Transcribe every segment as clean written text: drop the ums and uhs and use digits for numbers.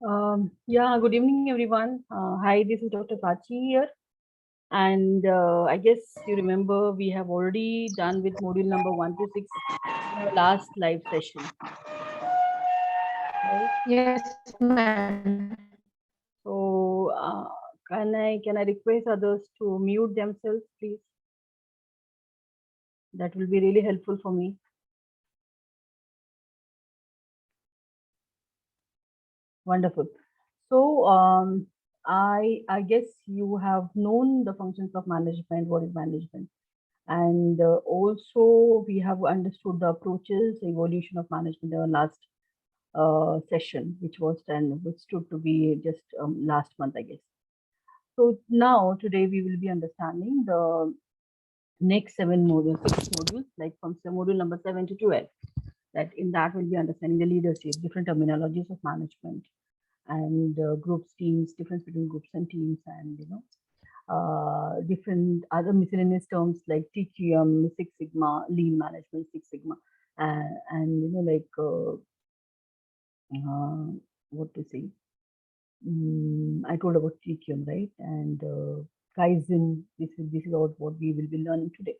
Yeah, good evening, everyone. Hi, this is Dr. Prachi here. And I guess you remember we have already done with module number 1 to 6 in our last live session, right? Yes, ma'am. So can I request others to mute themselves, please? That will be really helpful for me. Wonderful. So I guess you have known the functions of management. What is management? And also we have understood the approaches, evolution of management in our last session, which was done, which stood to be just last month, I guess. So now today we will be understanding the next 6 modules, like from module number 7 to 12. That in that we'll be understanding the leadership, different terminologies of management, and groups, teams, difference between groups and teams, and different other miscellaneous terms like TQM, Six Sigma, Lean Management, Six Sigma, and what to say. I told about TQM, right? And Kaizen. This is what we will be learning today.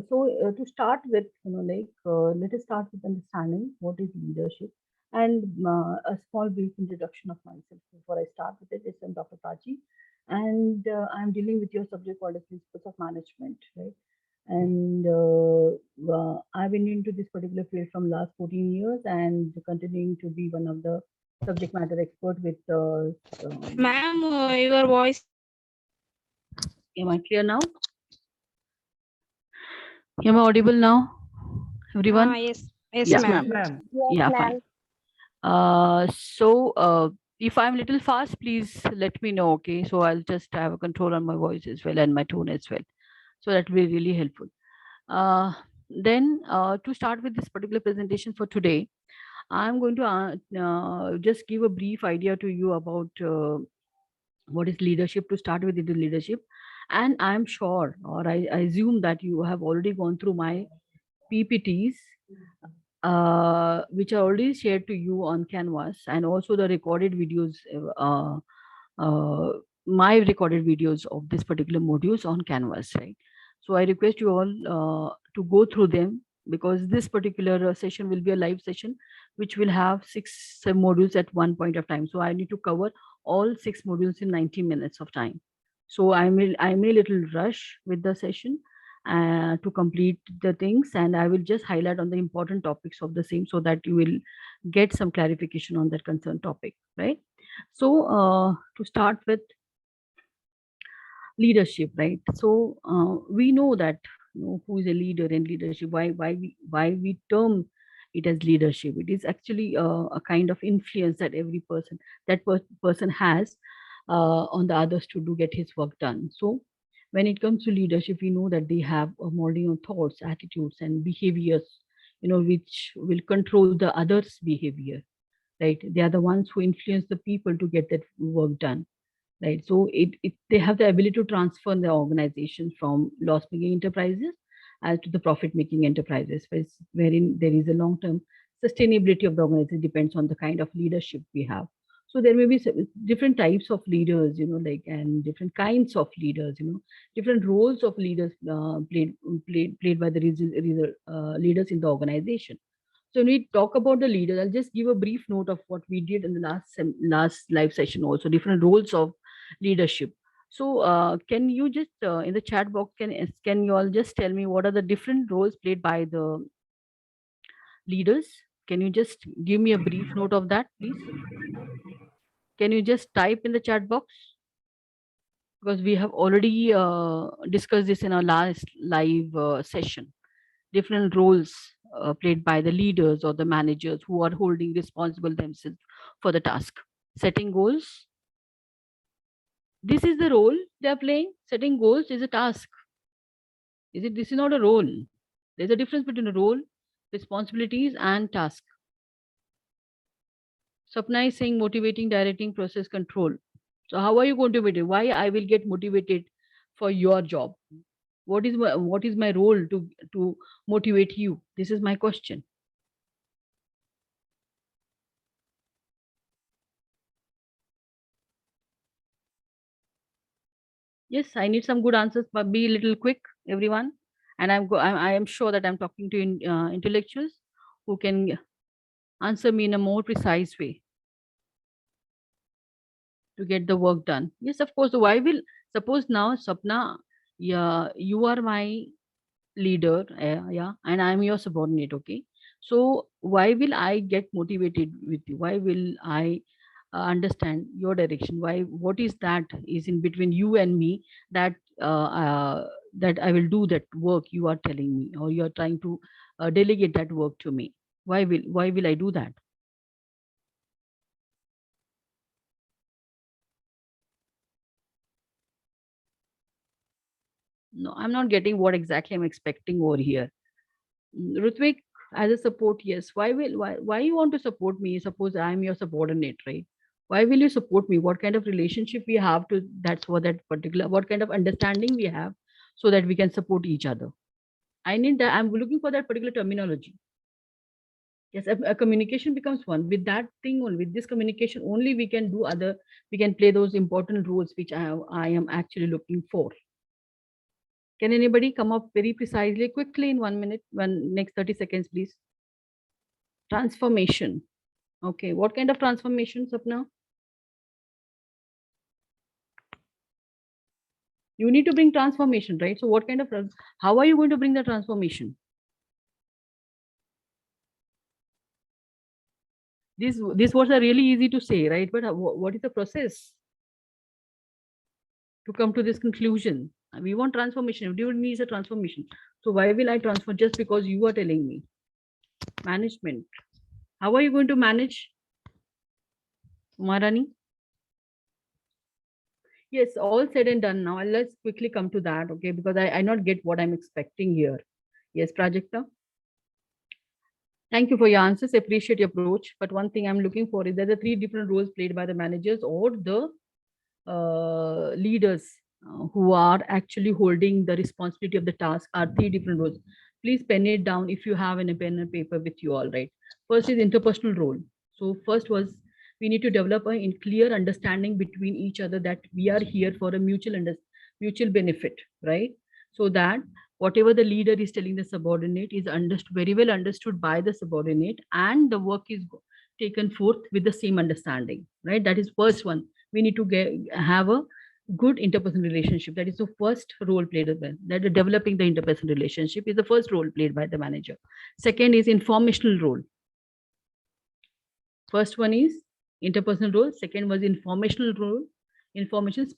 So to start with, let us start with understanding what is leadership, and a small brief introduction of myself before I start with it. I'm Dr. Taji, and I'm dealing with your subject called as principles of management, right? And I've been into this particular field from last 14 years and continuing to be one of the subject matter expert with. Ma'am, your voice is Am I clear now? Am I audible now, everyone? yes, yes, Yeah. ma'am. Ma'am. Yeah, fine. So if I'm a little fast, please let me know, okay? So I'll just have a control on my voice as well and my tone as well. So that will be really helpful. Then to start with this particular presentation for today, I'm going to just give a brief idea to you about what is leadership. To start with, it is leadership. And I'm sure, or I assume that you have already gone through my PPTs, which are already shared to you on Canvas, and also the recorded videos, my recorded videos of this particular modules on Canvas, right? So I request you all to go through them, because this particular session will be a live session, which will have 6 modules at one point of time. So I need to cover all 6 modules in 90 minutes of time. So I may little rush with the session to complete the things, and I will just highlight on the important topics of the same, so that you will get some clarification on that concerned topic, right? So to start with leadership, right? So we know that, who is a leader in leadership, why we term it as leadership. It is actually a kind of influence that every person has on the others to do get his work done. So when it comes to leadership, we know that they have a molding of thoughts, attitudes, and behaviors, which will control the others' behavior, right? They are the ones who influence the people to get that work done, right? So they have the ability to transfer the organization from loss-making enterprises as to the profit-making enterprises, wherein there is a long-term sustainability of the organization depends on the kind of leadership we have. So there may be different types of leaders, and different kinds of leaders, different roles of leaders played by the leaders in the organization. So when we talk about the leaders, I'll just give a brief note of what we did in the last live session. Also, different roles of leadership. So can you just in the chat box, can you all just tell me what are the different roles played by the leaders? Can you just give me a brief note of that, please? Can you just type in the chat box? Because we have already discussed this in our last live session. Different roles played by the leaders or the managers who are holding responsible themselves for the task. Setting goals. This is the role they are playing. Setting goals is a task. This is not a role. There's a difference between a role, responsibilities, and task. Sapna is saying motivating, directing, process, control. So how are you going to motivate? Why I will get motivated for your job? What is my role to motivate you? This is my question. Yes, I need some good answers, but be a little quick, everyone. And I am sure that I'm talking to intellectuals who can answer me in a more precise way to get the work done. Yes, of course. Why will suppose now, Sapna, yeah, you are my leader, yeah, and I'm your subordinate, okay? So why will I get motivated with you? Why will I understand your direction? Why? What is that is in between you and me that that I will do that work you are telling me, or you are trying to delegate that work to me? Why will I do that? No, I'm not getting what exactly I'm expecting over here. Rutvik, as a support, yes. Why you want to support me? Suppose I'm your subordinate, right? Why will you support me? What kind of relationship we have to that's for that particular what kind of understanding we have so that we can support each other. I need that. I'm looking for that particular terminology. Yes, a communication becomes one. With that thing only, with this communication only we can do other, we can play those important roles which I am actually looking for. Can anybody come up very precisely, quickly in 1 minute, one next 30 seconds, please? Transformation. Okay, what kind of transformation, Sapna? You need to bring transformation, right? So, what kind of how are you going to bring the transformation? This words are really easy to say, right? But what is the process to come to this conclusion? We want transformation. Everyone needs a transformation. So why will I transform just because you are telling me? Management. How are you going to manage, Umarani? Yes, all said and done now. Let's quickly come to that, okay? Because I not get what I'm expecting here. Yes, Prajakta. Thank you for your answers. I appreciate your approach. But one thing I'm looking for is there are three different roles played by the managers or the leaders who are actually holding the responsibility of the task are three different roles. Please pen it down if you have a pen and paper with you, all right. First is interpersonal role. So first was we need to develop a clear understanding between each other that we are here for a mutual benefit, right? So that whatever the leader is telling the subordinate is understood very well understood by the subordinate, and the work is taken forth with the same understanding, right? That is first one. We need to have a good interpersonal relationship. That is the first role played by that. Developing the interpersonal relationship is the first role played by the manager. Second is informational role. First one is interpersonal role. Second was informational role. Information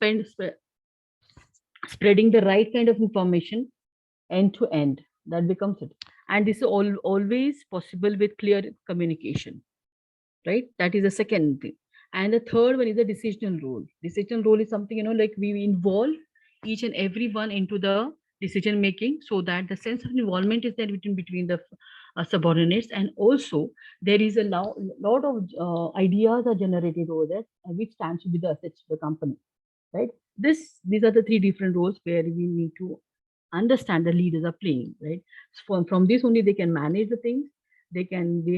spreading the right kind of information end to end. That becomes it. And this is always possible with clear communication, right? That is the second thing. And the third one is the decisional role. Decisional role is something, like we involve each and every one into the decision making, so that the sense of involvement is there between the subordinates. And also there is a lot of ideas are generated over there, which stands to be the assets of the company, right? These are the three different roles where we need to understand the leaders are playing, right? So from this only they can manage the things, they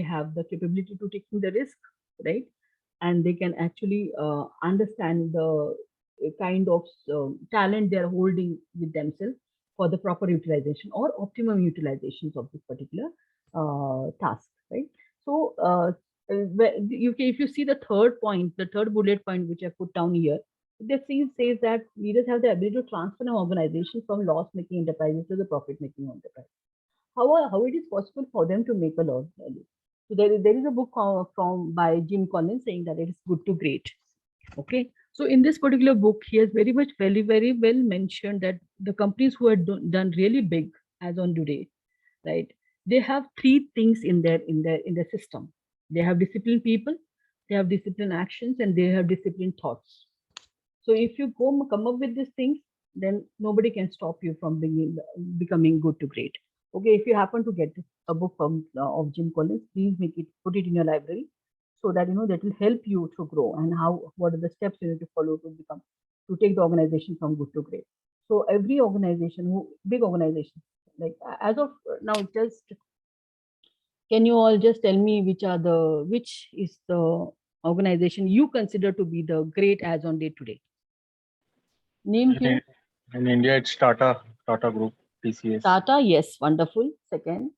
have the capability to taking the risk, right? And they can actually understand the kind of talent they are holding with themselves for the proper utilization or optimum utilizations of this particular task, right? So if you see the third point, the third bullet point which I put down here, the thing says that leaders have the ability to transform an organization from loss-making enterprises to the profit-making enterprise. How it is possible for them to make a loss value? So there is a book from by Jim Collins saying that it is good to great. Okay, so in this particular book, he has very well mentioned that the companies who have done really big as on today, right? They have three things in their system. They have disciplined people, they have disciplined actions, and they have disciplined thoughts. So if you come up with these things, then nobody can stop you from becoming good to great. Okay, if you happen to get a book of Jim Collins, please put it in your library, so that that will help you to grow, and what are the steps you need to follow to take the organization from good to great. So every organization, big organization, like as of now, just can you all just tell me which is the organization you consider to be the great as on day to day? Name few. In India, it's Tata Group, TCS. Tata, yes, wonderful. Second,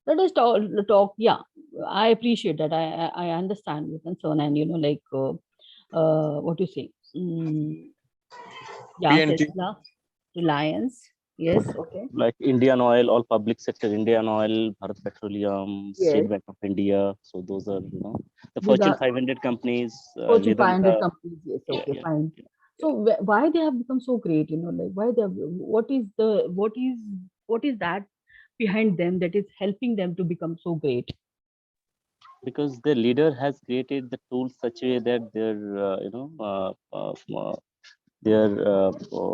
let us talk. Yeah, I appreciate that. I understand your concern, and like what you say. Yeah, P&G. Tesla, Reliance. Yes, okay. Like Indian Oil, all public sector, Indian Oil, Bharat Petroleum, Yes, State Bank of India. So those are, the these Fortune are 500 companies, Fortune 500 Vedanta. companies. Yes, Yeah, okay, yeah, fine. yeah. So why they have become so great? Like why they have, what is that behind them that is helping them to become so great? Because the leader has created the tools such a way that their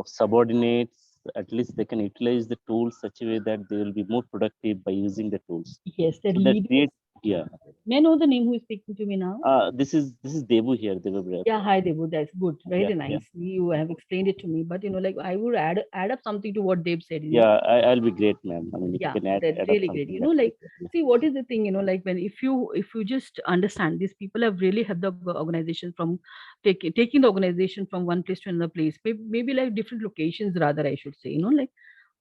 subordinates, at least they can utilize the tools such a way that they will be more productive by using the tools. Yes, their So that leaders. create, yeah. May I know the name who is speaking to me now? This is Debu here, Debu Brother. Yeah, hi Debu. That's good. Yeah, Very yeah. nice. You have explained it to me, but like I would add up something to what Deb said. Yeah, I'll be great, ma'am. I mean, if you Yeah, can add, that's add up really great. something, that would be Like great. Yeah. see what is the thing, like when if you just understand these people have really helped the organization from taking the organization from one place to another place, maybe like different locations rather I should say, like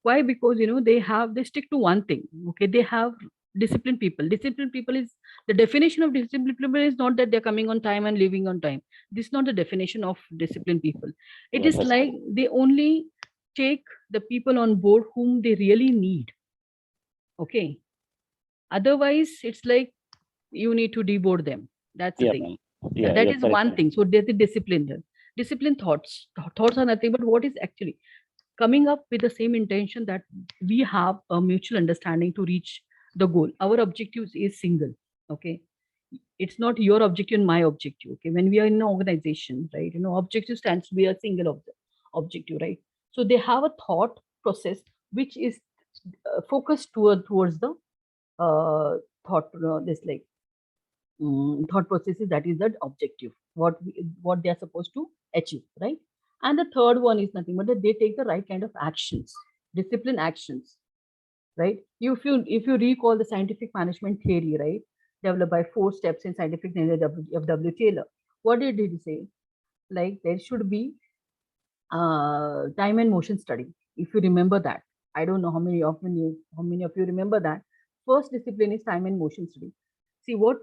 why? Because they stick to one thing. Okay, they have disciplined people. Disciplined people is the definition of disciplined people is not that they're coming on time and leaving on time. This is not the definition of disciplined people. It Yeah, is that's like correct. they only take the people on board whom they really need. Okay, otherwise it's like you need to deboard them. That's the Yeah, thing. ma'am. That, Yeah, that you're is correct, one ma'am. thing. So there's the discipline there. Discipline thoughts. Thoughts are nothing but what is actually coming up with the same intention that we have a mutual understanding to reach the goal. Our objective is single. Okay. It's not your objective and my objective. Okay. When we are in an organization, right, objective stands to be a single objective, right? So they have a thought process which is focused towards the uh, thought, this like thought processes that is the objective what they are supposed to achieve, right? And the third one is nothing but that they take the right kind of actions, discipline actions, right? If you recall the scientific management theory, right, developed by 4 steps in scientific knowledge of W. Taylor, what did he say? Like there should be time and motion study. If you remember that, I don't know how many of you remember that. First discipline is time and motion study. See what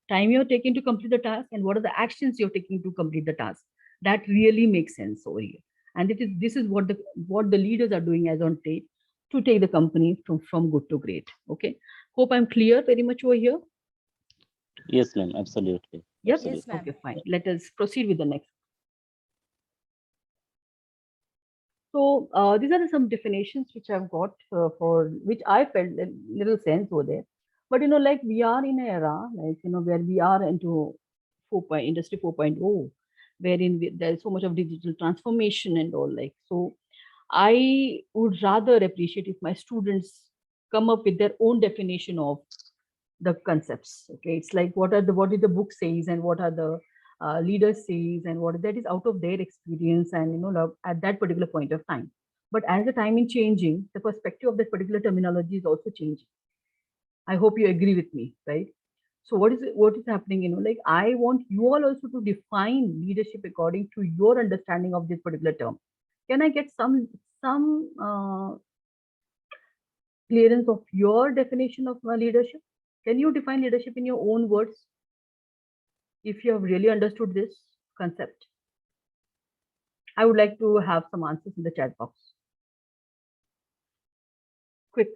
time you're taking to complete the task and what are the actions you're taking to complete the task. That really makes sense over here. And this is what the leaders are doing as on take to take the company from good to great. Okay, hope I'm clear very much over here. Yes, ma'am. Absolutely. Yep. Absolutely. Okay, fine, let us proceed with the next. So these are some definitions which I've got for which I felt a little sense over there. But like we are in an era like where we are into industry 4.0, wherein there's so much of digital transformation and all like. So I would rather appreciate if my students come up with their own definition of the concepts. Okay, it's like what did the book says and what are the leaders says and what that is out of their experience and at that particular point of time. But as the time is changing, the perspective of that particular terminology is also changing. I hope you agree with me, right? So what is happening? Like I want you all also to define leadership according to your understanding of this particular term. Can I get some clearance of your definition of leadership? Can you define leadership in your own words if you have really understood this concept? I would like to have some answers in the chat box. Quick.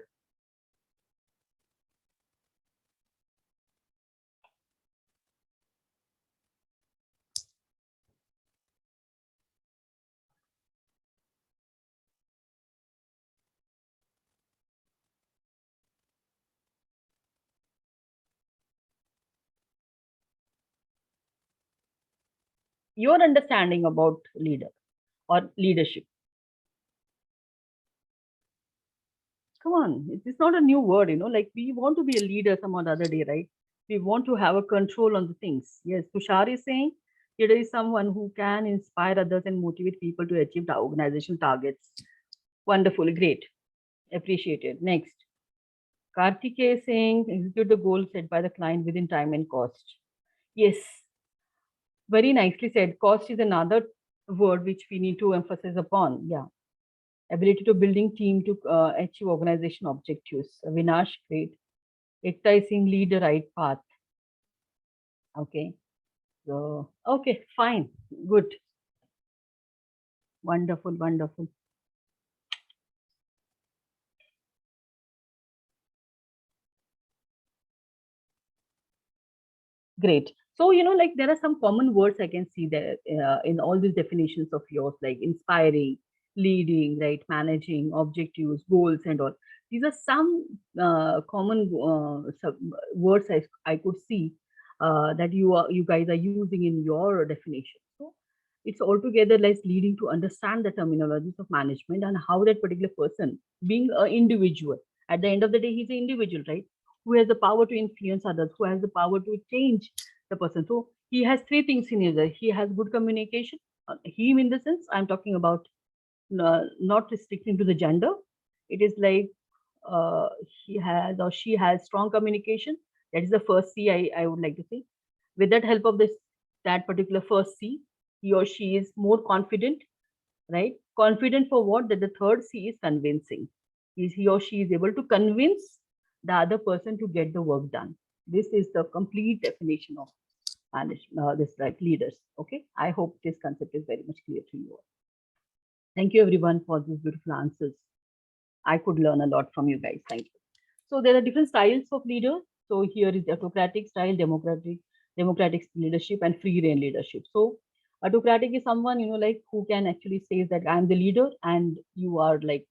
Your understanding about leader or leadership. Come on, it's not a new word, like we want to be a leader some other day, right? We want to have a control on the things. Yes, Tushar is saying leader is someone who can inspire others and motivate people to achieve the organization targets. Wonderful, great, appreciated. Next, Karthik is saying execute the goal set by the client within time and cost. Yes, very nicely said. Cost is another word which we need to emphasize upon. Yeah. ability to building team to achieve organization objectives. Vinash, great. Ekta is seeing lead the right path. Okay. So, okay, fine. Good. Wonderful, wonderful. Great. So, like there are some common words I can see there in all these definitions of yours, like inspiring, leading, right, managing, objectives, goals, and all. These are some common words I could see that you guys are using in your definition. So, it's altogether like leading to understand the terminologies of management and how that particular person, being an individual, at the end of the day, he's an individual, right? Who has the power to influence others, who has the power to change the person. So he has three things in his life. He has good communication. Him in the sense I'm talking about, not restricting to the gender. It is like he has or she has strong communication. That is the first C I would like to say. With that help of that particular first C, he or she is more confident, right? Confident for what? That the third C is convincing. He or she is able to convince the other person to get the work done. This is the complete definition of management, this like leaders. Okay, I hope this concept is very much clear to you all. Thank you everyone for these beautiful answers. I could learn a lot from you guys. Thank you. So there are different styles of leader. So here is the autocratic style, democratic leadership, and free reign leadership. So autocratic is someone, like who can actually say that I'm the leader and you are like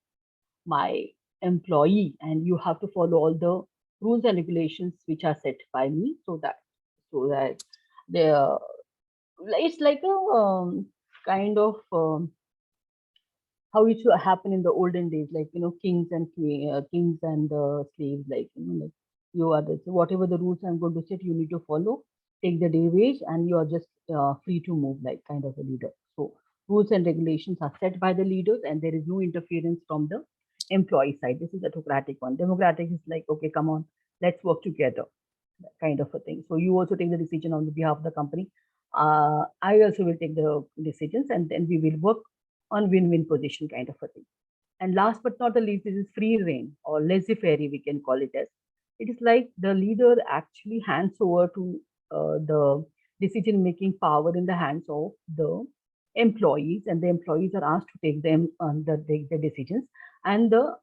my employee and you have to follow all the rules and regulations which are set by me, so that they it's like a kind of how it should happen in the olden days, like kings and slaves, like like you are this, whatever the rules I'm going to set, you need to follow, take the day wage, and you are just free to move, like kind of a leader. So rules and regulations are set by the leaders, and there is no interference from the employee side. This is the autocratic one. Democratic is like, okay, come on, let's work together, kind of a thing. So you also take the decision on the behalf of the company. I also will take the decisions, and then we will work on win-win position, kind of a thing. And last but not the least, this is free reign or laissez-faire, we can call it as. It is like the leader actually hands over to the decision-making power in the hands of the employees, and the employees are asked to take the decisions, and the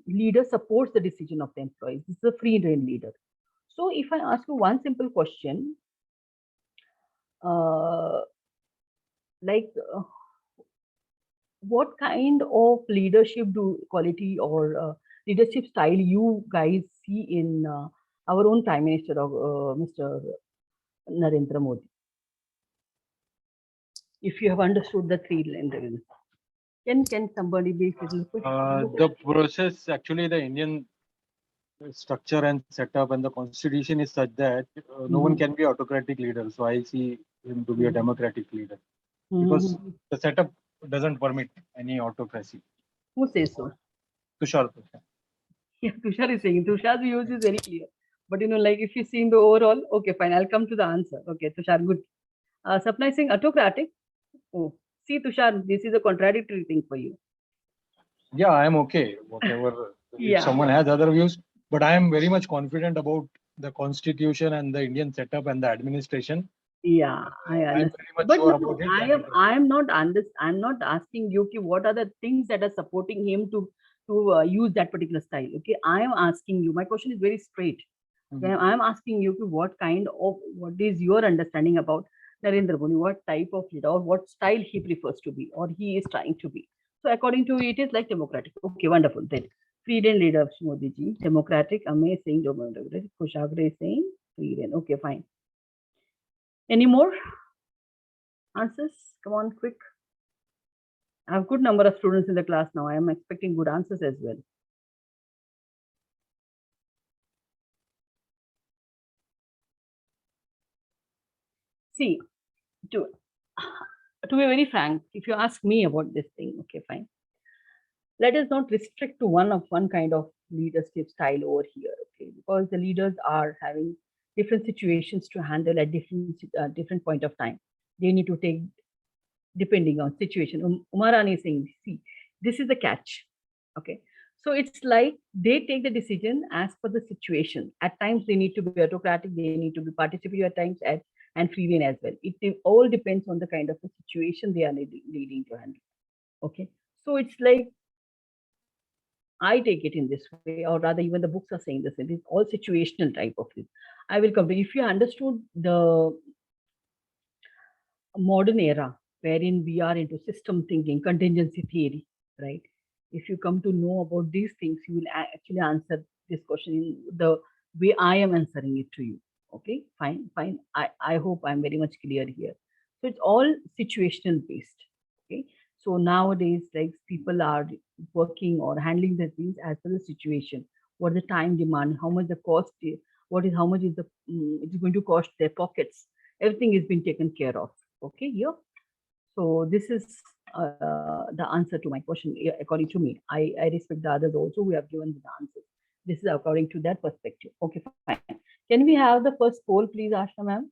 leader supports the decision of the employees. This is a free reign leader. So if I ask you one simple question, uh, like what kind of leadership quality or leadership style you guys see in our own Prime Minister of Mr. Narendra Modi? If you have understood the three lines, can somebody be little quick? The process, actually, the Indian structure and setup and the constitution is such that no one can be autocratic leader. So I see him to be a democratic leader because the setup doesn't permit any autocracy. Who says so? Tushar. Yeah, Tushar is saying. Tushar's views is very clear. But like if you see in the overall, okay, fine, I'll come to the answer. Okay, Tushar, good. Sapna is saying autocratic. Oh, see, Tushar, this is a contradictory thing for you. Yeah, I'm okay. Whatever. Yeah. If someone has other views, but I am very much confident about the constitution and the Indian setup and the administration. Yeah, I I'm understand. very much But sure no, about it. I'm not asking you what are the things that are supporting him to use that particular style. Okay, I am asking you. My question is very straight. Okay, I am asking you what is your understanding about Narendra Modi? What type of leader or what style he prefers to be or he is trying to be? So according to you, it is like democratic. Okay, wonderful. Then freedom leader of Modi ji, democratic. Ame saying democratic. Kushagra is saying freedom. Okay, fine. Any more answers? Come on, quick. I have a good number of students in the class now. I am expecting good answers as well. See, to be very frank, if you ask me about this thing, okay, fine. Let us not restrict to one kind of leadership style over here, okay? Because the leaders are having different situations to handle at different point of time. They need to take depending on situation. Umarani is saying, see, This is the catch. Okay. So it's like they take the decision as per the situation. At times they need to be autocratic, they need to be participative at times, and free rein as well. It all depends on the kind of a situation they are leading to handle. Okay. So it's like I take it in this way, or rather, even the books are saying this. It is all situational type of this. I will come to, if you understood the modern era wherein we are into system thinking, contingency theory, right? If you come to know about these things, you will actually answer this question in the way I am answering it to you. Okay, fine, fine. I hope I'm very much clear here. So it's all situational based. Okay. So nowadays, like people are working or handling the things as per the situation. What the time demand, how much the cost is, what is how much is the it's going to cost their pockets. Everything is being taken care of. Okay, here. So this is the answer to my question according to me. I respect the others also who have given the answers. This is according to that perspective. Okay, fine. Can we have the first poll, please, Ashna ma'am?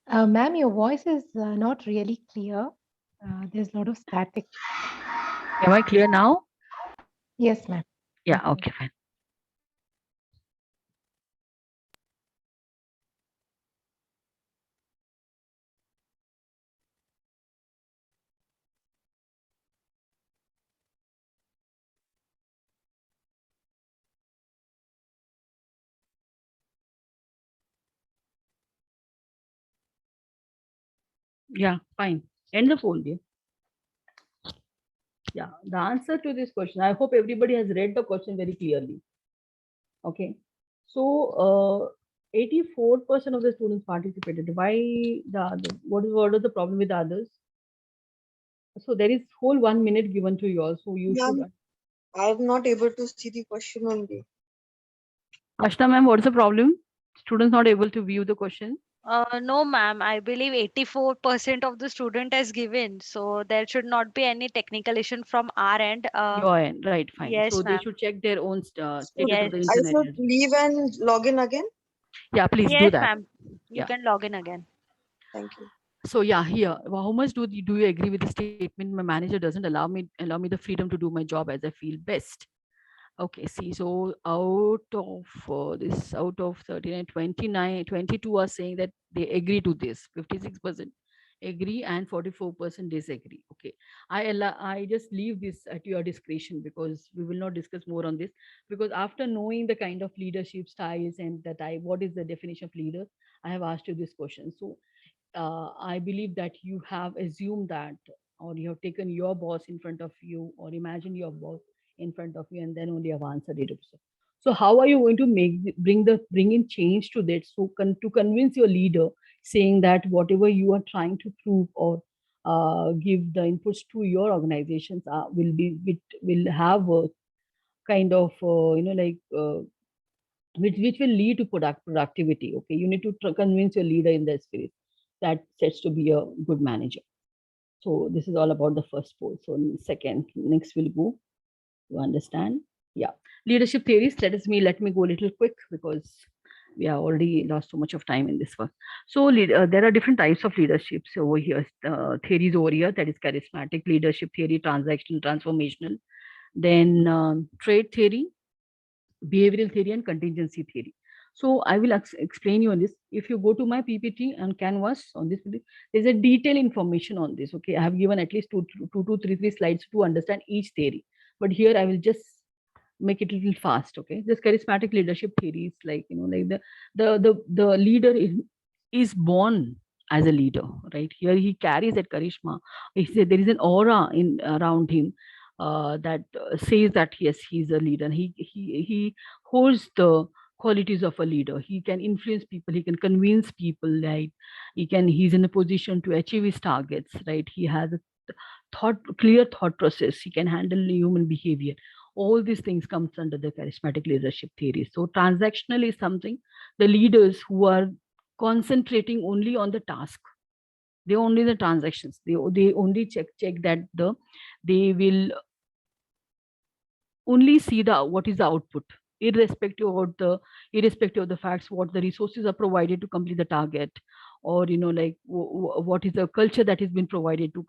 Ma'am, your voice is not really clear. There's a lot of static. Am I clear now? Yes, ma'am. Yeah, Okay. okay, fine. Yeah, fine. End the poll, dear. Yeah, the answer to this question, I hope everybody has read the question very clearly. Okay. So 84% of the students participated. Why the other? What is the problem with the others? So there is whole 1 minute given to you all. So you should. Ma'am, I'm not able to see the question only. Ashna ma'am, what is the problem? Students not able to view the question. No, ma'am. I believe 84% of the student has given, so there should not be any technical issue from our end. Your end, right? Fine. Yes, So they ma'am. should check their own So status Yes. of the I internet should as well. leave and log in again. Yeah, please do Yes, that. ma'am. You Yeah. can log in again. Thank you. So yeah, here, how much do you agree with the statement? My manager doesn't allow me the freedom to do my job as I feel best. Okay, see, so out of 39, 29, 22 are saying that they agree to this. 56% agree and 44% disagree. Okay, I just leave this at your discretion because we will not discuss more on this, because after knowing the kind of leadership styles and that what is the definition of leader, I have asked you this question. So I believe that you have assumed that, or you have taken your boss in front of you, or imagine your boss in front of you, and then only have answered it. So how are you going to bring in change to that? So to convince your leader, saying that whatever you are trying to prove or give the inputs to your organizations will have a kind of which will lead to productivity. Okay, you need to convince your leader in that spirit that sets to be a good manager. So this is all about the first poll. So second, next we'll go to understand. Yeah, leadership theories. Let me go a little quick because we have already lost so much of time in this one. So there are different types of leaderships over here. Theories over here, that is charismatic leadership theory, transactional, transformational. Then trait theory, behavioral theory, and contingency theory. So I will explain you on this. If you go to my PPT and canvas on this, there's a detailed information on this. Okay, I have given at least two to three slides to understand each theory. But here I will just make it a little fast. Okay, this charismatic leadership theory is like, like the leader is born as a leader, right? Here he carries that charisma. There is an aura in around him that says that yes, he's a leader. He holds the qualities of a leader. He can influence people, he can convince people, right? He's in a position to achieve his targets, right? He has a clear thought process, he can handle human behavior. All these things comes under the charismatic leadership theory. So transactional is something, the leaders who are concentrating only on the task, they only the transactions, they only check that they will only see what is the output, irrespective of the facts, what the resources are provided to complete the target, or like what is the culture that has been provided to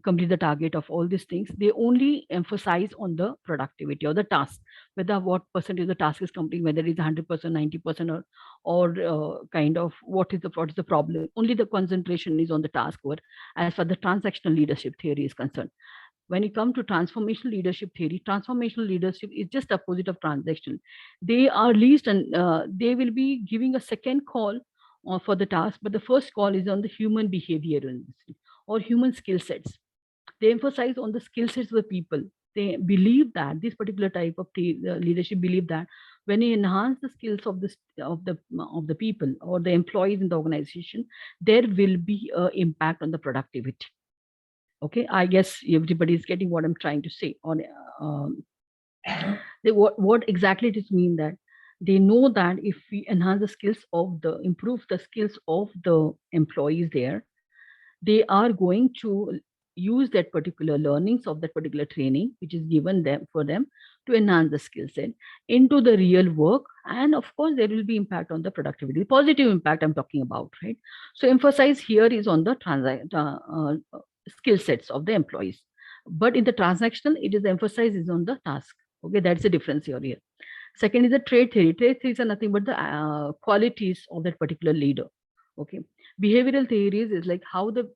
complete the target of all these things. They only emphasize on the productivity or the task, whether what percentage the task is complete, whether it's 100%, 90%, or kind of what is the problem. Only the concentration is on the task, or as far the transactional leadership theory is concerned. When it comes to transformational leadership theory, transformational leadership is just opposite of transactional. They are least, and they will be giving a second call for the task, but the first call is on the human behavior or human skill sets. They emphasize on the skill sets of the people. They believe that this particular type of leadership believe that when you enhance the skills of the people or the employees in the organization, there will be an impact on the productivity. Okay, I guess everybody is getting what I'm trying to say. What exactly does mean that they know that if we enhance the skills improve the skills of the employees there, they are going to use that particular learnings of that particular training, which is given them for them to enhance the skill set into the real work. And of course, there will be impact on the productivity, positive impact I'm talking about, right? So emphasize here is on the skill sets of the employees. But in the transactional, it is emphasized is on the task. Okay, that's the difference here. Second is the trait theory. Trait theories are nothing but the qualities of that particular leader. Okay, behavioral theories is like how the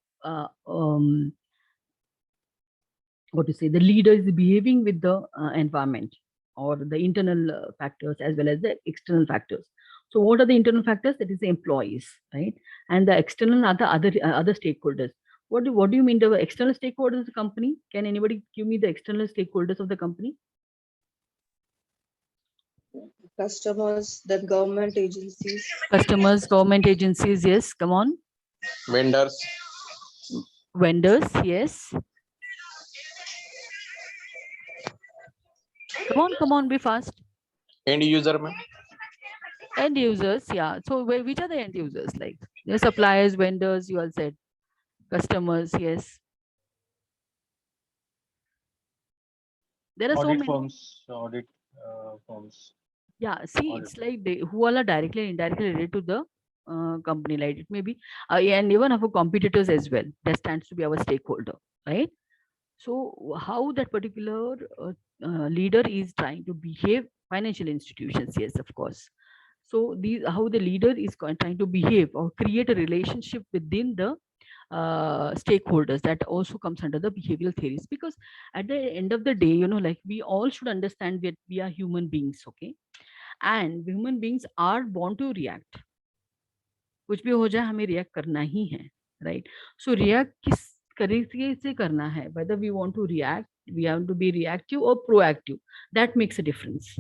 the leader is behaving with the environment or the internal factors as well as the external factors. So what are the internal factors? That is the employees, right? And the external are the other stakeholders. What do you mean the external stakeholders of the company? Can anybody give me the external stakeholders of the company? Customers, then government agencies. Customers, government agencies, yes, come on. Vendors. Vendors, yes. Come on, be fast. End user, ma'am. End users, yeah. So which are the end users? Like the suppliers, vendors, you all said. Customers, yes. There are so Audit many. audit firms. Yeah, see, Audit. it's like they who all are directly and indirectly related to the company, like it may be, and even our competitors as well. That stands to be our stakeholder, right? So how that particular leader is trying to behave, financial institutions, yes, of course. So these how the leader is trying to behave or create a relationship within the stakeholders, that also comes under the behavioral theories. Because at the end of the day, like we all should understand that we are human beings, okay? And human beings are born to react. कुछ भी हो जाए हमें react करना ही है, right? सो react किस तरीके से करना है, whether we want to react, we have to be reactive or proactive, that makes a difference.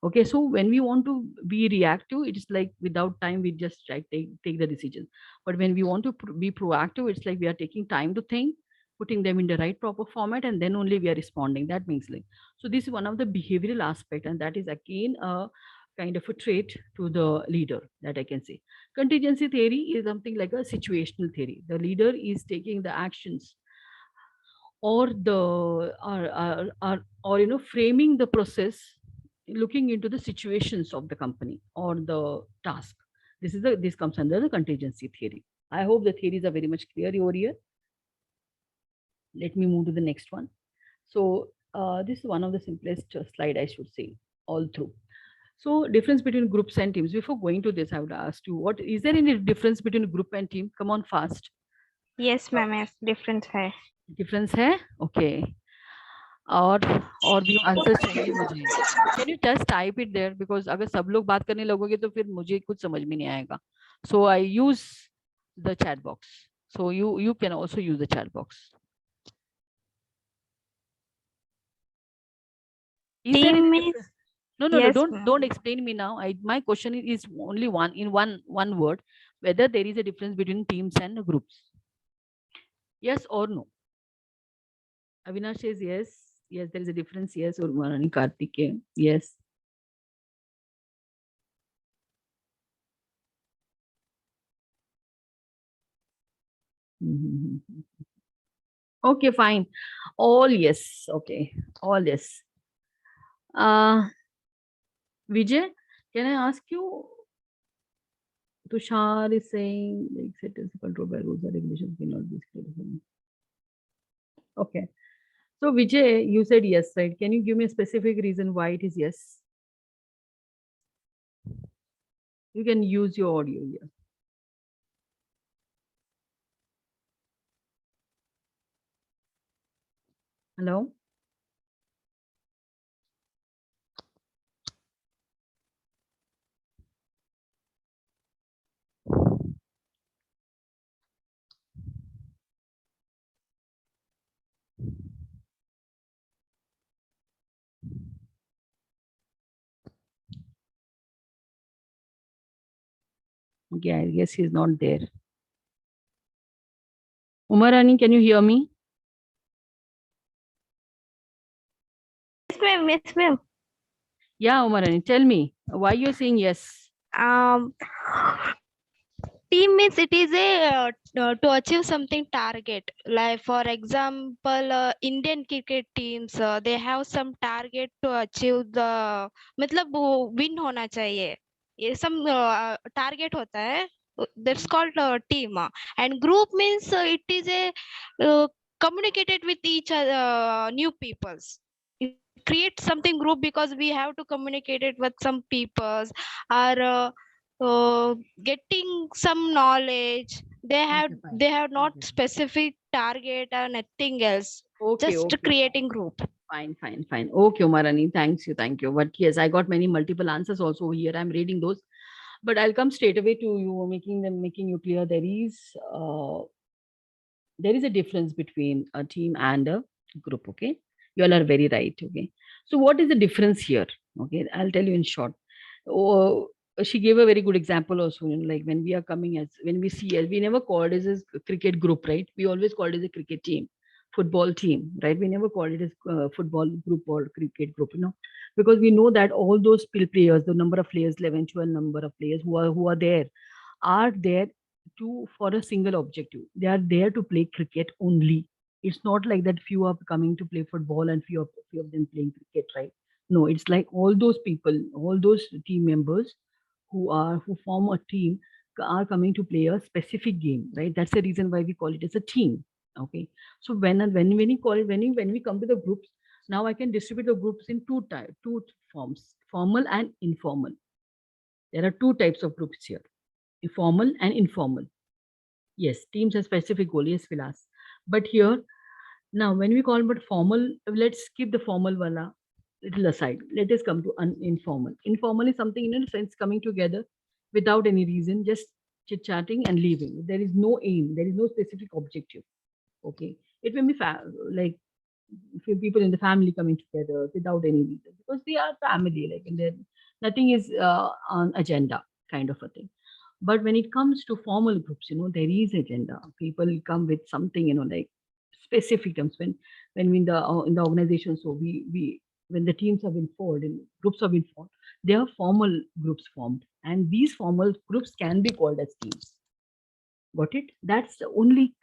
Okay, so when we want to be reactive, it is like without time we just take the decision. But when we want to be proactive, it's like we are taking time to think, putting them in the right proper format, and then only we are responding. That means like, so this is one of the behavioral aspect, and that is again a kind of a trait to the leader that I can say. Contingency theory is something like a situational theory. The leader is taking the actions or framing the process, looking into the situations of the company or the task. This comes under the contingency theory. I hope the theories are very much clear over here. Let me move to the next one. So this is one of the simplest slide, I should say, all through. So difference between groups and teams. Before going to this, I would ask you, what is there any difference between group and team? Come on, fast. Yes, ma'am. Yes, difference है. Difference है? Okay. और भी answer चाहिए मुझे. Can you just type it there, because अगर सब लोग बात करने लगोगे तो फिर मुझे कुछ समझ में नहीं आएगा. So I use the chat box. So you can also use the chat box. Team means No, no, no. Yes, Don't ma'am. explain me now. My question is only one word. Whether there is a difference between teams and groups. Yes or no? Avinash says yes. Yes, there is a difference. Yes, or Marani Kartike. Yes. Okay, fine. All yes. Okay. All yes. Vijay, can I ask you? Tushar is saying like set is controlled by rules and regulations cannot be disclosed. Okay. So Vijay, you said yes, right? Can you give me a specific reason why it is yes? You can use your audio here. Hello? Okay, I guess he's not there. Umarani, can you hear me? Yes, ma'am. Yes, ma'am. Yeah, Umarani, tell me why you're saying yes. Um, team means it is a to achieve something target. Like for example, Indian cricket teams they have some target to achieve the मतलब वो win होना चाहिए. ये some target होता है. That's called team. And group means it is a communicated with each other, new peoples. It creates something group because we have to communicate it with some peoples or getting some knowledge. They have Okay, fine. they have not Okay. specific target or nothing else. Okay, Just okay. creating group. Fine. Okay, Umarani, thank you. But yes, I got many multiple answers also here. I'm reading those. But I'll come straight away to you, making you clear there is a difference between a team and a group. Okay, you all are very right. Okay, so what is the difference here? Okay, I'll tell you in short. Oh, she gave a very good example also. Like when we are coming as when we see as we never called it as a cricket group, right? We always called it as a cricket team, football team, right? We never called it as football group or cricket group, because we know that all those players, the number of players, the eventual number of players who are there are there to for a single objective. They are there to play cricket only. It's not like that few are coming to play football and few of them playing cricket, right? No, it's like all those people, all those team members who form a team are coming to play a specific game, right? That's the reason why we call it as a team. Okay. So when we call it when we come to the groups, now I can distribute the groups in two forms, formal and informal. There are two types of groups here, formal and informal. Yes, teams have specific goal. Yes, Vilas. But here, now when we call but formal, let's keep the formal wala little aside. Let us come to informal. Informal is something, friends coming together without any reason, just chit-chatting and leaving. There is no aim. There is no specific objective. Okay. It may be like few people in the family coming together without any reason because they are family, like, and then nothing is on agenda kind of a thing. But when it comes to formal groups, there is agenda. People come with something, like specific terms. When we in the organization, so we when the teams have been formed and groups have been formed, there are formal groups formed, and these formal groups can be called as teams. Got it? That's the only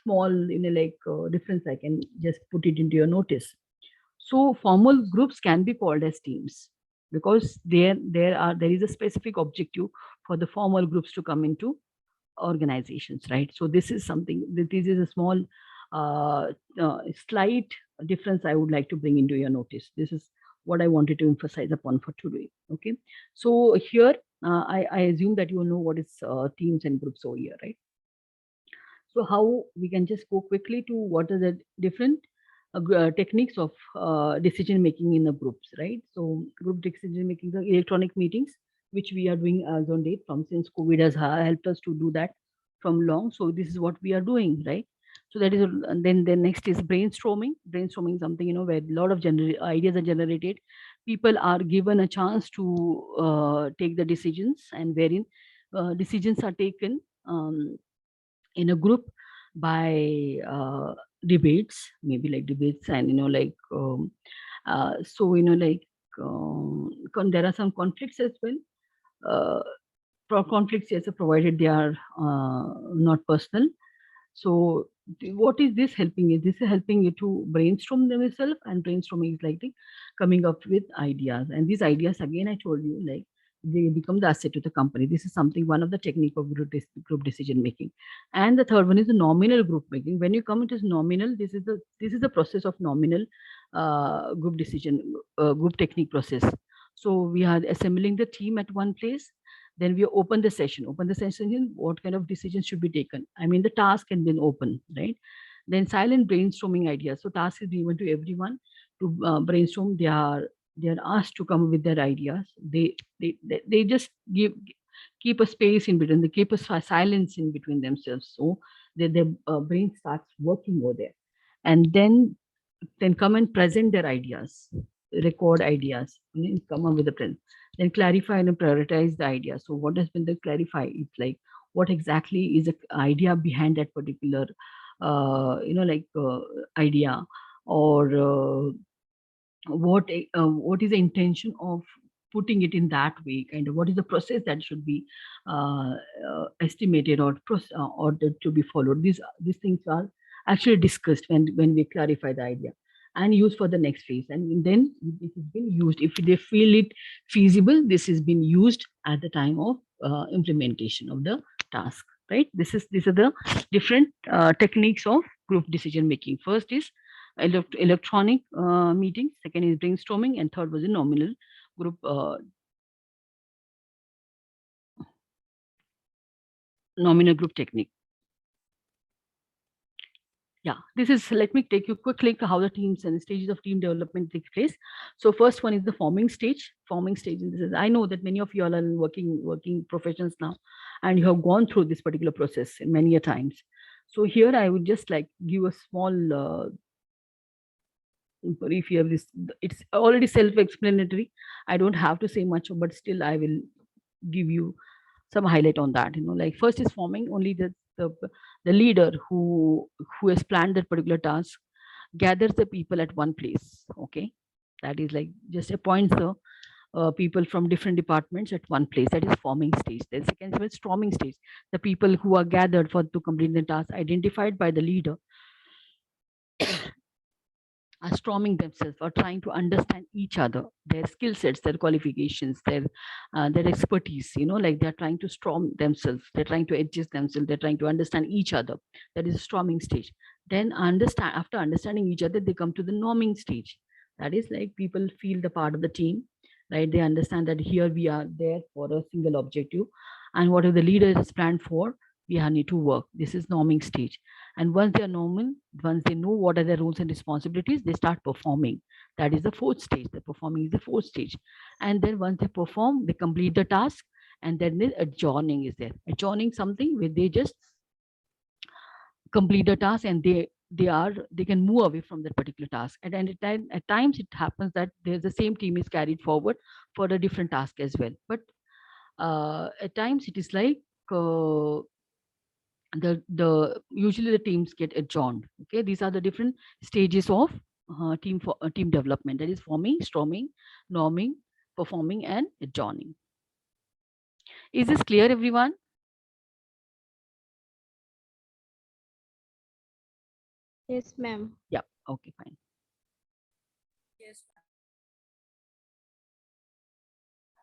small, difference I can just put it into your notice. So formal groups can be called as teams because there is a specific objective for the formal groups to come into organizations, right? So this is something this is a small uh, slight difference I would like to bring into your notice. This is what I wanted to emphasize upon for today. Okay, so here I assume that you know what is teams and groups over here, right? So how we can just go quickly to what are the different techniques of decision making in the groups, right? So group decision making, the electronic meetings, which we are doing as on date from since COVID has helped us to do that from long. So this is what we are doing, right? So that is, and then next is brainstorming. Brainstorming something, where a lot of ideas are generated people are given a chance to take the decisions, and wherein decisions are taken in a group by debates, maybe like debates, and so there are some conflicts as well. Conflicts, yes, provided they are not personal. So what is this helping you? This is helping you to brainstorm themselves, and brainstorming is like coming up with ideas. And these ideas, again, I told you, like they become the asset to the company. This is something, one of the technique of group decision making. And the third one is the nominal group making. When you come, it is nominal. This is the process of nominal group decision, group technique process. So we are assembling the team at one place. Then we open the session. What kind of decisions should be taken? I mean, the task can then open, right? Then silent brainstorming ideas. So task is given to everyone to brainstorm. They are asked to come up with their ideas. They just keep a space in between. They keep a silence in between themselves. So their brain starts working over there, and then come and present their ideas, record ideas, come up with a plan, then clarify and prioritize the idea. So what has been the clarify? It's like what exactly is the idea behind that particular, idea, or what is the intention of putting it in that way, kind of what is the process that should be estimated, or to be followed. These things are actually discussed when we clarify the idea and use for the next phase. And then this has been used, if they feel it feasible, this has been used at the time of implementation of the task, right? These are the different techniques of group decision making. First is electronic meetings, second is brainstorming, and third was a nominal group technique. Yeah, this is, let me take you quickly to how the teams and stages of team development take place. So first one is the forming stage. And this is, I know that many of you all are working professions now, and you have gone through this particular process many a times. So here I would just like give a small if you have this, it's already self-explanatory. I don't have to say much, but still I will give you some highlight on that. Like first is forming. Only the leader who has planned that particular task gathers the people at one place. Okay, that is like just appoints the people from different departments at one place. That is forming stage. The second is storming stage. The people who are gathered to complete the task identified by the leader are storming themselves, or trying to understand each other, their skill sets, their qualifications, their expertise. Like they're trying to storm themselves, they're trying to adjust themselves, they're trying to understand each other. That is a storming stage. Then after understanding each other, they come to the norming stage. That is like people feel the part of the team, right? They understand that here we are there for a single objective, and whatever the leader is planned for, we need to work. This is norming stage. And once they are normal, once they know what are their roles and responsibilities, they start performing. That is the fourth stage. The performing is the fourth stage. And then once they perform, they complete the task, and then the adjourning is there. Adjourning something where they just complete the task, and they can move away from that particular task. And at times it happens that there's the same team is carried forward for a different task as well. But at times it is like usually the teams get adjourned. Okay, these are the different stages of team development. That is forming, storming, norming, performing, and adjourning. Is this clear, everyone? Yes, ma'am. Yeah. Okay, fine. Yes.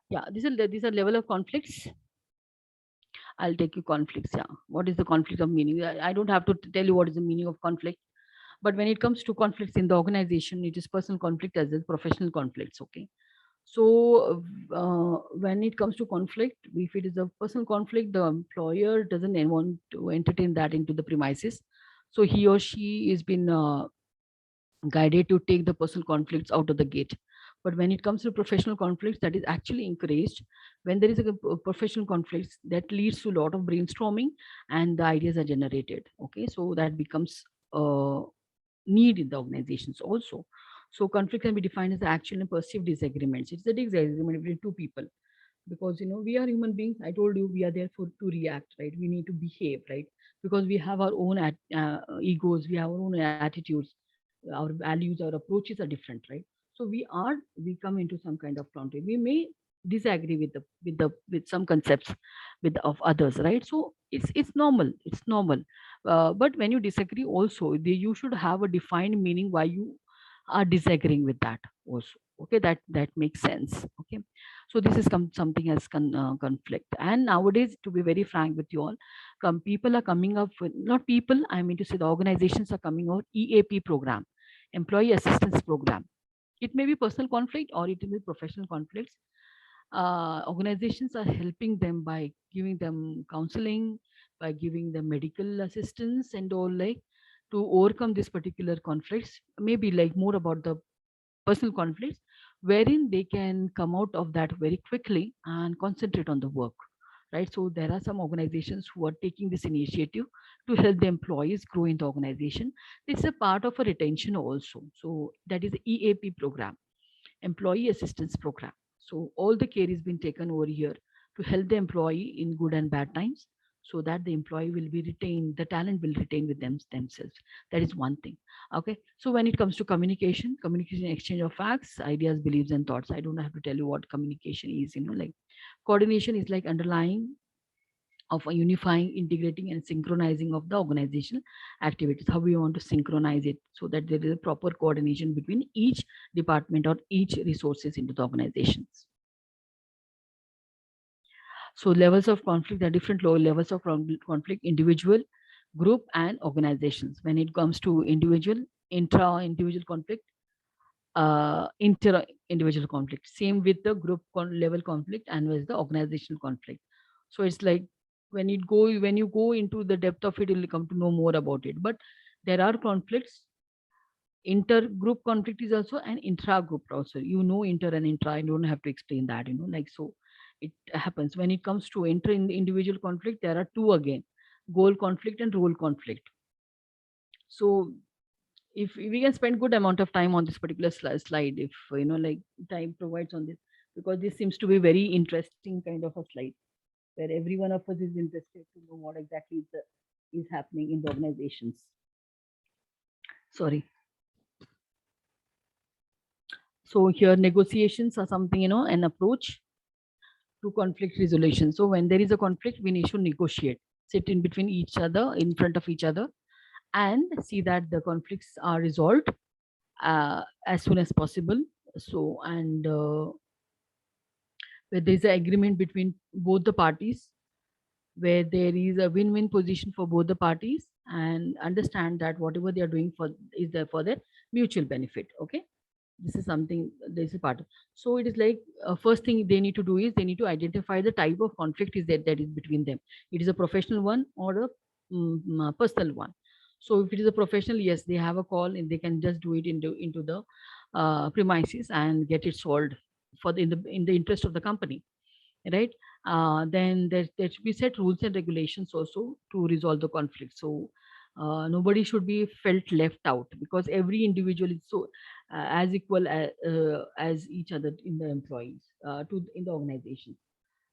Yeah, these are level of conflicts. I'll take you conflicts. Yeah, what is the conflict of meaning? I don't have to tell you what is the meaning of conflict. But when it comes to conflicts in the organization, it is personal conflict as well as professional conflicts. Okay. So when it comes to conflict, if it is a personal conflict, the employer doesn't want to entertain that into the premises. So he or she has been guided to take the personal conflicts out of the gate. But when it comes to professional conflicts, that is actually encouraged. When there is a professional conflicts, that leads to a lot of brainstorming, and the ideas are generated. Okay, so that becomes need in the organizations also. So conflict can be defined as the actual and perceived disagreements. It's a disagreement between two people, because we are human beings. I told you, we are there for to react, right? We need to behave, right? Because we have our own egos, we have our own attitudes, our values, our approaches are different, right? So we come into some kind of conflict. We may disagree with some concepts with of others, right? So it's normal, it's normal. But when you disagree also, you should have a defined meaning why you are disagreeing with that also. Okay, that makes sense. Okay, so this is something as conflict. And nowadays, to be very frank with you all, people are coming up with, not people, I mean to say the organizations are coming out EAP program, employee assistance program. It may be personal conflict or it may be professional conflicts. Organizations are helping them by giving them counseling, by giving them medical assistance and all, like, to overcome this particular conflicts. Maybe like more about the personal conflicts, wherein they can come out of that very quickly and concentrate on the work, right? So there are some organizations who are taking this initiative to help the employees grow in the organization. It's a part of a retention also. So that is the EAP program, employee assistance program. So all the care is being taken over here to help the employee in good and bad times, so that the employee will be retained, the talent will retain with themselves. That is one thing. Okay. So when it comes to communication, exchange of facts, ideas, beliefs, and thoughts. I don't have to tell you what communication is, like coordination is like underlying of a unifying, integrating, and synchronizing of the organizational activities. How we want to synchronize it so that there is a proper coordination between each department or each resources into the organizations. So levels of conflict, there are different low levels of conflict: individual, group, and organizations. When it comes to individual, intra-individual conflict, inter-individual conflict. Same with the group level conflict and with the organizational conflict. So it's like when you go into the depth of it, you'll come to know more about it. But there are conflicts. Inter-group conflict is also an intra-group also. Inter and intra. I don't have to explain that. Like so, it happens when it comes to inter-individual conflict. There are two again: goal conflict and role conflict. So if we can spend good amount of time on this particular slide, if like time provides on this, because this seems to be very interesting kind of a slide where every one of us is interested to know what exactly is happening in the organizations. Sorry. So here negotiations are something, an approach to conflict resolution. So when there is a conflict, we need to negotiate, sit in between each other, in front of each other, and see that the conflicts are resolved as soon as possible. So, and where there is an agreement between both the parties, where there is a win-win position for both the parties, and understand that whatever they are doing is there for their mutual benefit. Okay, this is something, this is part of. So it is like first thing they need to do is they need to identify the type of conflict that is between them. It is a professional one or a personal one. So if it is a professional, yes, they have a call and they can just do it into the premises and get it solved for in the interest of the company, right? Then there should be set rules and regulations also to resolve the conflict. So nobody should be felt left out, because every individual is so as equal as each other in the employees in the organization.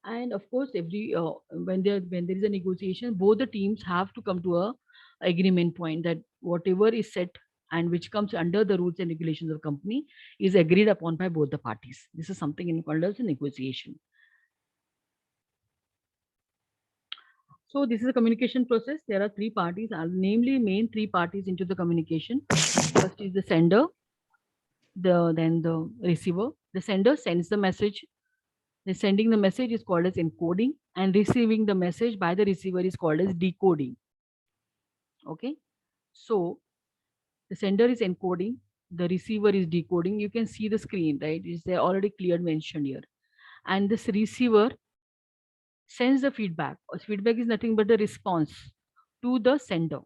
And of course, every when there is a negotiation, both the teams have to come to a agreement point that whatever is set and which comes under the rules and regulations of the company is agreed upon by both the parties. This is something called as a negotiation. So this is a communication process. There are three parties, namely main three parties into the communication. First is the sender, then the receiver. The sender sends the message. The sending the message is called as encoding, and receiving the message by the receiver is called as decoding. Okay, so the sender is encoding, the receiver is decoding. You can see the screen, right? Is there already clear mentioned here? And this receiver sends the feedback. Feedback is nothing but the response to the sender.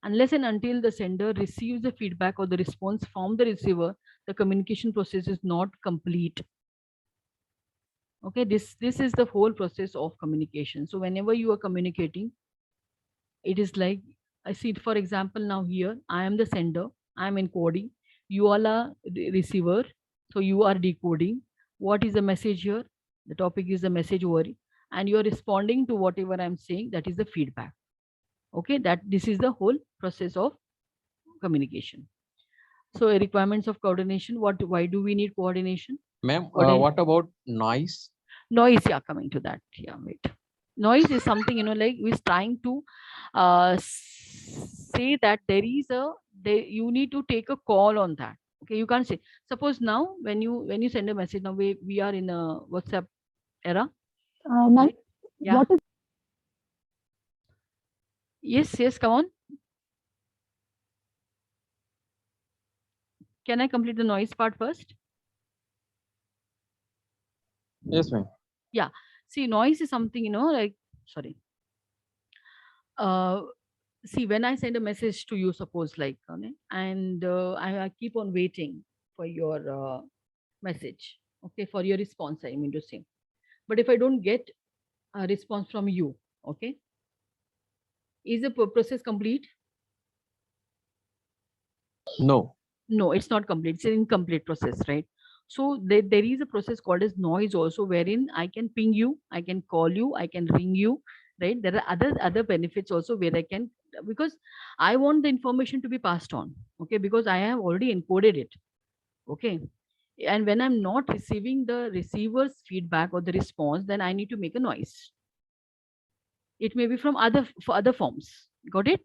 Unless and until the sender receives the feedback or the response from the receiver, the communication process is not complete. Okay, this is the whole process of communication. So whenever you are communicating, it is like, I see it, for example, now here I am the sender, I am encoding, You all are the receiver, so you are decoding what is the message here. The topic is the message over, and you are responding to whatever I'm saying. That is the feedback. Okay, that this is the whole process of communication. So requirements of coordination. Why do we need coordination? Ma'am, Coordination. what about noise? Noise, yeah, coming to that. Yeah, wait. Noise is something, like we're trying to say that you need to take a call on that. Okay, you can't say. Suppose now when you send a message, now we are in a WhatsApp era. Ma'am, Right? Yeah. what is Yes, come on. Can I complete the noise part first? Yes, ma'am. Yeah. See, noise is something, like, sorry. See, when I send a message to you, suppose like, and I keep on waiting for your message, okay, for your response, I mean to say. But if I don't get a response from you, okay, is the process complete? No. No, it's not complete. It's an incomplete process, right? So there is a process called as noise also, wherein I can ping you, I can call you, I can ring you, right? There are other benefits also where I can, because I want the information to be passed on, okay, because I have already encoded it, okay. And when I'm not receiving the receiver's feedback or the response, then I need to make a noise. It may be from other forms. Got it?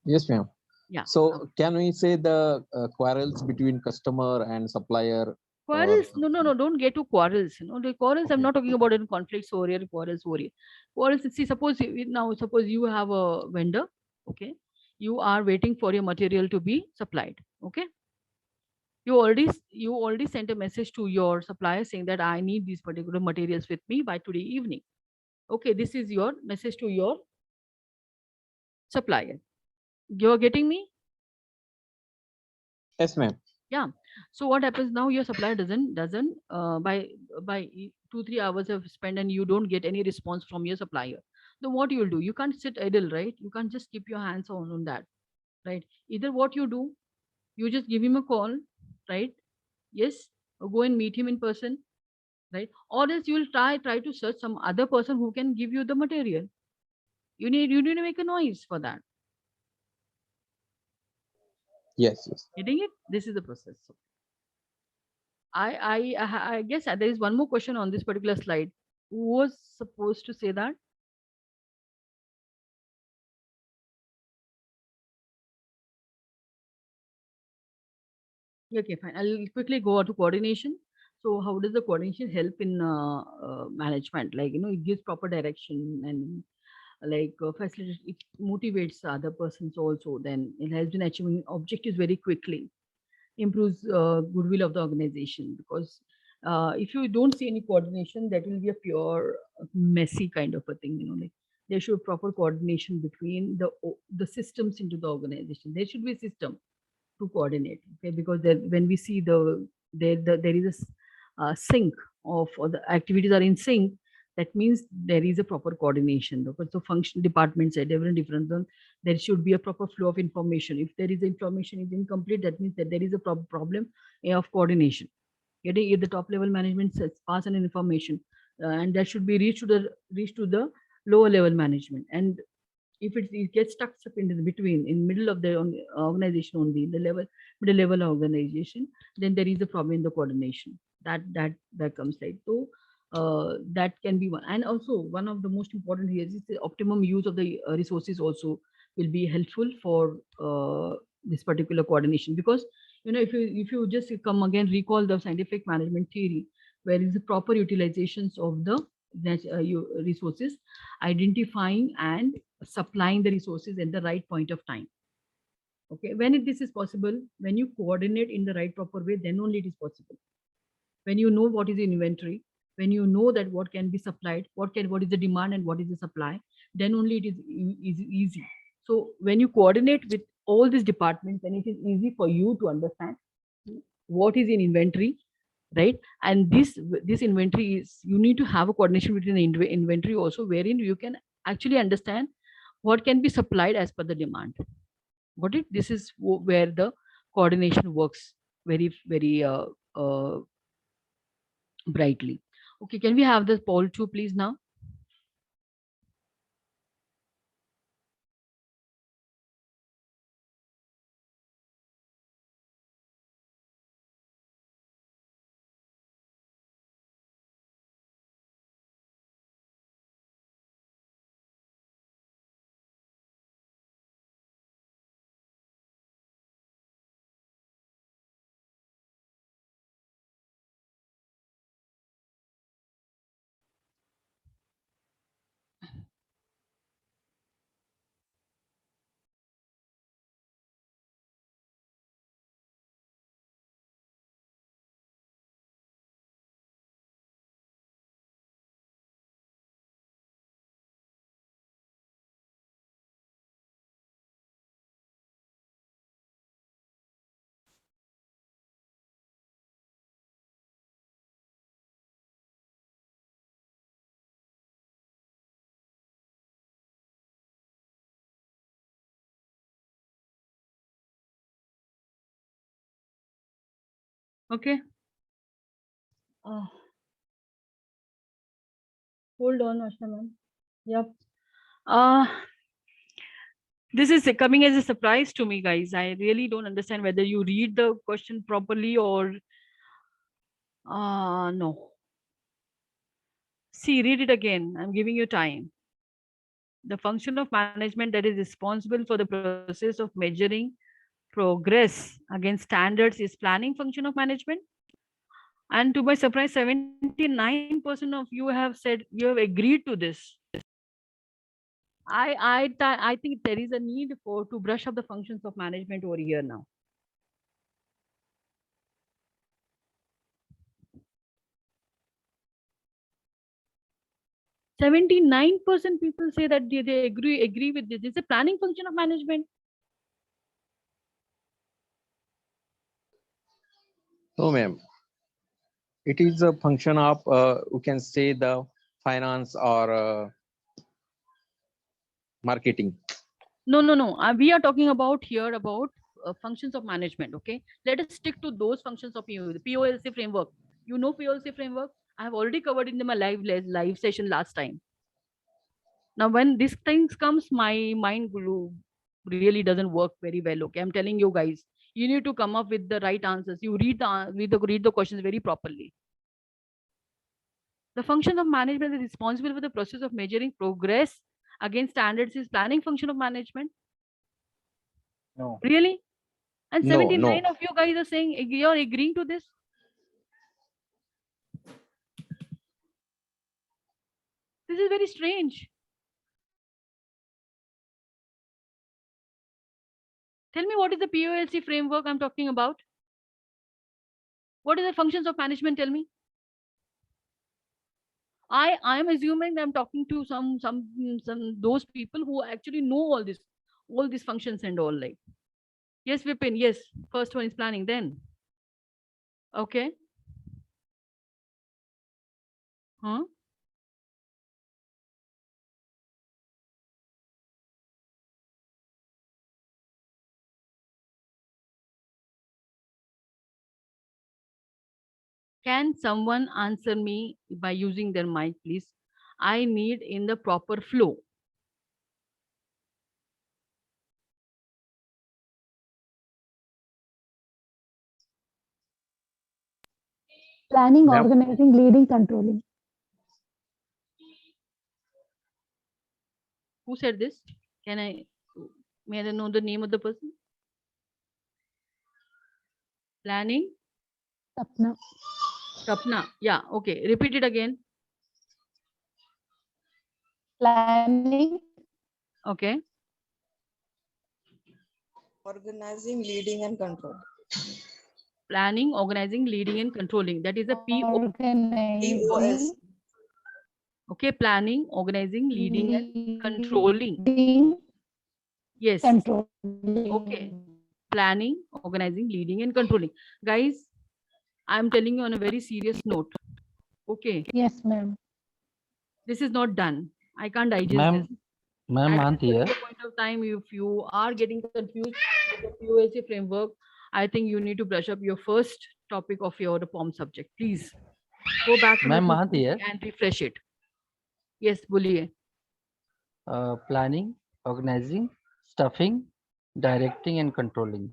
Yes, ma'am. Yeah. So can we say the quarrels between customer and supplier? Quarrels? No, don't get to quarrels. The quarrels, I'm not talking about any conflicts over here, quarrels over here. Quarrels, see, suppose you have a vendor, okay? You are waiting for your material to be supplied, okay? You already sent a message to your supplier saying that I need these particular materials with me by today evening. Okay, this is your message to your supplier. You're getting me? Yes, ma'am. Yeah. So what happens now? Your supplier doesn't by 2-3 hours have spent and you don't get any response from your supplier. Then what you'll do? You can't sit idle, right? You can't just keep your hands on that, right? Either what you do, you just give him a call, right? Yes, or go and meet him in person, right? Or else you will try to search some other person who can give you the material. You need to make a noise for that. Yes, yes. Getting it? This is the process. So I guess there is one more question on this particular slide. Who was supposed to say that? Okay, fine. I'll quickly go on to coordination. So how does the coordination help in management? Like, it gives proper direction and like facilitates, it motivates other persons also. Then it helps in achieving objectives very quickly, improves goodwill of the organization, because if you don't see any coordination, that will be a pure messy kind of a thing. Like there should be proper coordination between the systems into the organization. There should be a system to coordinate, okay, because when we see there is a sync of, or the activities are in sync, that means there is a proper coordination, because the function departments are different there should be a proper flow of information. If there is information is incomplete, that means that there is a problem of coordination. Getting, if the top level management says pass an information, and that should be reached to the lower level management, and if it gets stuck up in the between, in middle of the organization, only the middle level organization, then there is a problem in the coordination. That comes, right? So that can be one. And also one of the most important here is the optimum use of the resources also will be helpful for this particular coordination, because if you just come again, recall the scientific management theory, where is the proper utilizations of the resources, identifying and supplying the resources at the right point of time. Okay, when this is possible, when you coordinate in the right proper way, then only it is possible. When you know what is in inventory, when you know that what can be supplied, what is the demand and what is the supply, then only it is easy. So when you coordinate with all these departments, then it is easy for you to understand what is in inventory, right? And this inventory is, you need to have a coordination between the inventory also, wherein you can actually understand what can be supplied as per the demand. Got it? This is where the coordination works very, very brightly. Okay, can we have the poll 2, please, now? Okay. Hold on, Ashna ma'am. Yep. This is coming as a surprise to me, guys. I really don't understand whether you read the question properly or no. See, read it again. I'm giving you time. The function of management that is responsible for the process of measuring progress against standards is planning function of management. And to my surprise, 79% of you have said you have agreed to this. I think there is a need for to brush up the functions of management over here now. %79% people say that they agree with this. It's a planning function of management. No, ma'am. It is a function of, we can say, the finance or marketing. No. We are talking about here about functions of management. Okay, let us stick to those functions of POLC framework. You know POLC framework. I have already covered in my live session last time. Now, when these things comes, my mind really doesn't work very well. Okay, I'm telling you guys, you need to come up with the right answers. You read the questions very properly. The function of management is responsible for the process of measuring progress against standards is planning function of management. No. Really? And No, 79 no. of you guys are saying you're agreeing to this. This is very strange. Tell me, what is the POLC framework I'm talking about? What are the functions of management? Tell me. I am assuming that I'm talking to some those people who actually know all these functions and all, like. Yes, Vipin, yes. First one is planning, then. Okay. Huh? Can someone answer me by using their mic, please? I need in the proper flow. Planning, Ma'am. organizing, leading, controlling. Who said this? May I know the name of the person? Planning? Sapna. Sapna. Yeah, okay. Repeat it again. Planning, Okay. Organizing, leading, and control. Planning, organizing, leading, and controlling. That is a PO. organizing, Okay. Planning, organizing, leading, and controlling. leading, Yes. controlling. Okay. Planning, organizing, leading, and controlling. Guys, I'm telling you on a very serious note. Okay. Yes, ma'am. This is not done. I can't digest Ma'am, this. ma'am, At Anand this here. particular point of time, if you are getting confused with the POLC framework, I think you need to brush up your first topic of your POM subject. Please go back to my Ma'am, Mahant PPT here. and refresh it. Yes, boliye. Planning, organizing, stuffing, directing, and controlling.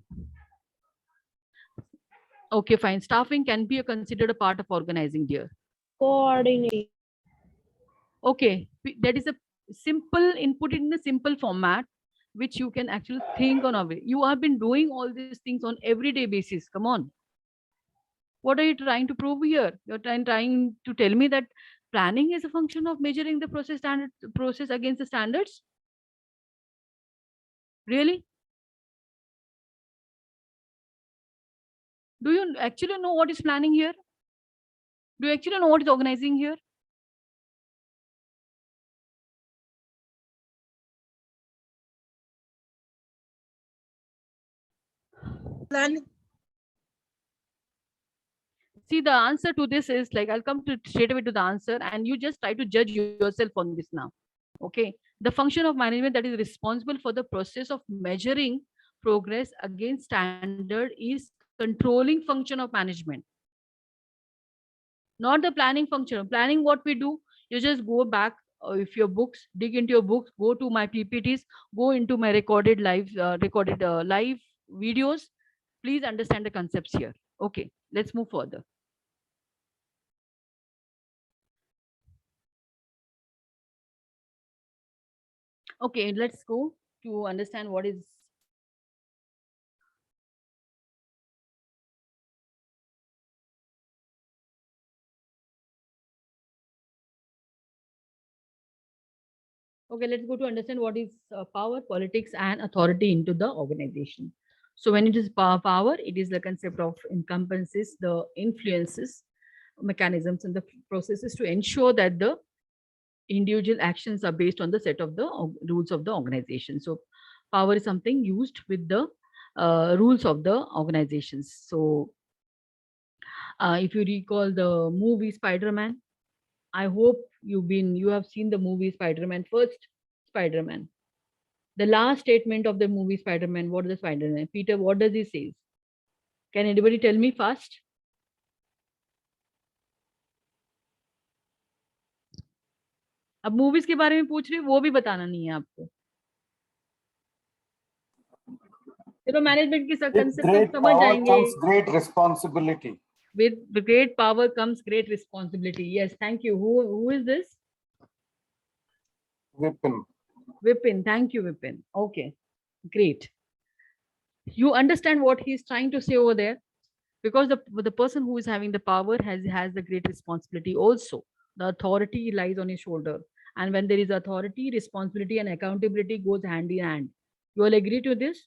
Okay, fine. Staffing can be considered a part of organizing, dear. Coordinating. Okay, that is a simple input in a simple format, which you can actually think on a way. You have been doing all these things on everyday basis. Come on. What are you trying to prove here? You're trying to tell me that planning is a function of measuring the process against the standards? Really? Do you actually know what is planning here? Do you actually know what is organizing here? Planning. See, the answer to this is like, I'll come to straight away to the answer, and you just try to judge yourself on this now. Okay. The function of management that is responsible for the process of measuring progress against standard is controlling function of management, not the planning function. Planning, what we do, you just go back, if your books, dig into your books, go to my PPTs, go into my recorded live videos. Please understand the concepts here. Okay, let's move further. Okay, let's go to understand what is. Okay, let's go to understand what is power, politics, and authority into the organization. So when it is power, it is the concept of encompasses the influences, mechanisms, and the processes to ensure that the individual actions are based on the set of the rules of the organization. So power is something used with the rules of the organizations. So if you recall the movie Spider-Man, I hope you have seen the movie Spider-Man, first Spider-Man. The last statement of the movie Spider-Man, what does Spider-Man? Peter, what does he say? Can anybody tell me fast? अब movies के बारे में पूछ रही हूँ, वो भी बताना नहीं है आपको. चलो मैनेजमेंट की With कंसेप्ट great समझ power जाएंगे. comes great responsibility. With great power comes great responsibility. Yes, thank you. Who is this? Vipin. Vipin. Thank you, Vipin. Okay, great. You understand what he's trying to say over there? Because the person who is having the power has the great responsibility also. The authority lies on his shoulder, and when there is authority, responsibility and accountability goes hand in hand. You all agree to this?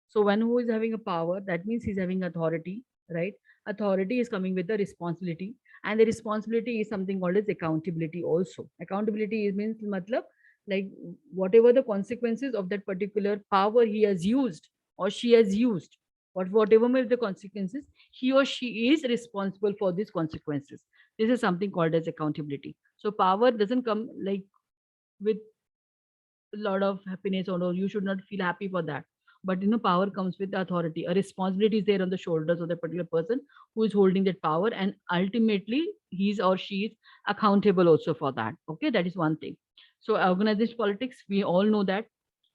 So when who is having a power, that means he's having authority, right? Authority is coming with the responsibility, and the responsibility is something called as accountability also. Accountability means matlab, like whatever the consequences of that particular power he has used or she has used, whatever may be the consequences, he or she is responsible for these consequences. This is something called as accountability. So power doesn't come like with a lot of happiness, or no, you should not feel happy for that. But power comes with authority. A responsibility is there on the shoulders of the particular person who is holding that power, and ultimately he's or she is accountable also for that. Okay, that is one thing. So organization politics, we all know that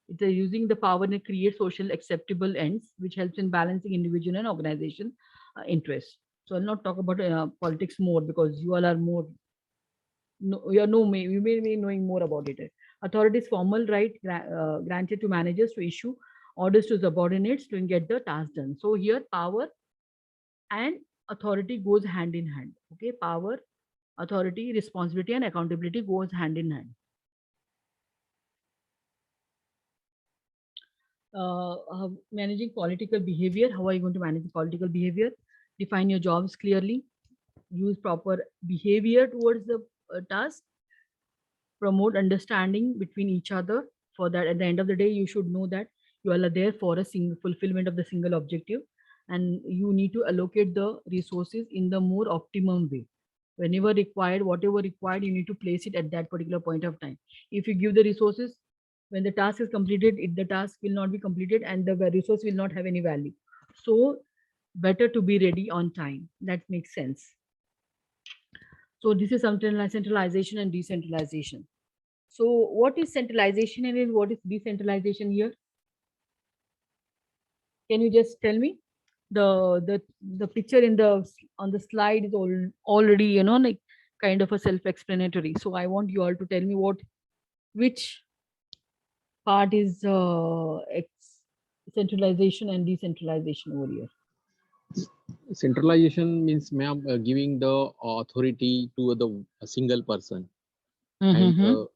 it's using the power to create social acceptable ends, which helps in balancing individual and organization interests. So I'll not talk about politics more, because you all are more, you may be knowing more about it. Authority is formal right granted to managers to issue orders to subordinates to get the task done. So here power and authority goes hand in hand. Okay, power, authority, responsibility, and accountability goes hand in hand. Managing political behavior. How are you going to manage political behavior? Define your jobs clearly. Use proper behavior towards the task. Promote understanding between each other. For that, at the end of the day, you should know that you are there for a single fulfillment of the single objective, and you need to allocate the resources in the more optimum way. Whenever required, whatever required, you need to place it at that particular point of time. If you give the resources when the task is completed, the task will not be completed and the resource will not have any value. So better to be ready on time. That makes sense. So this is centralization and decentralization. So what is centralization and what is decentralization here? Can you just tell me? The picture in the on the slide is already, like kind of a self-explanatory. So I want you all to tell me which part is centralization and decentralization over here. Centralization means, ma'am, giving the authority to a single person, and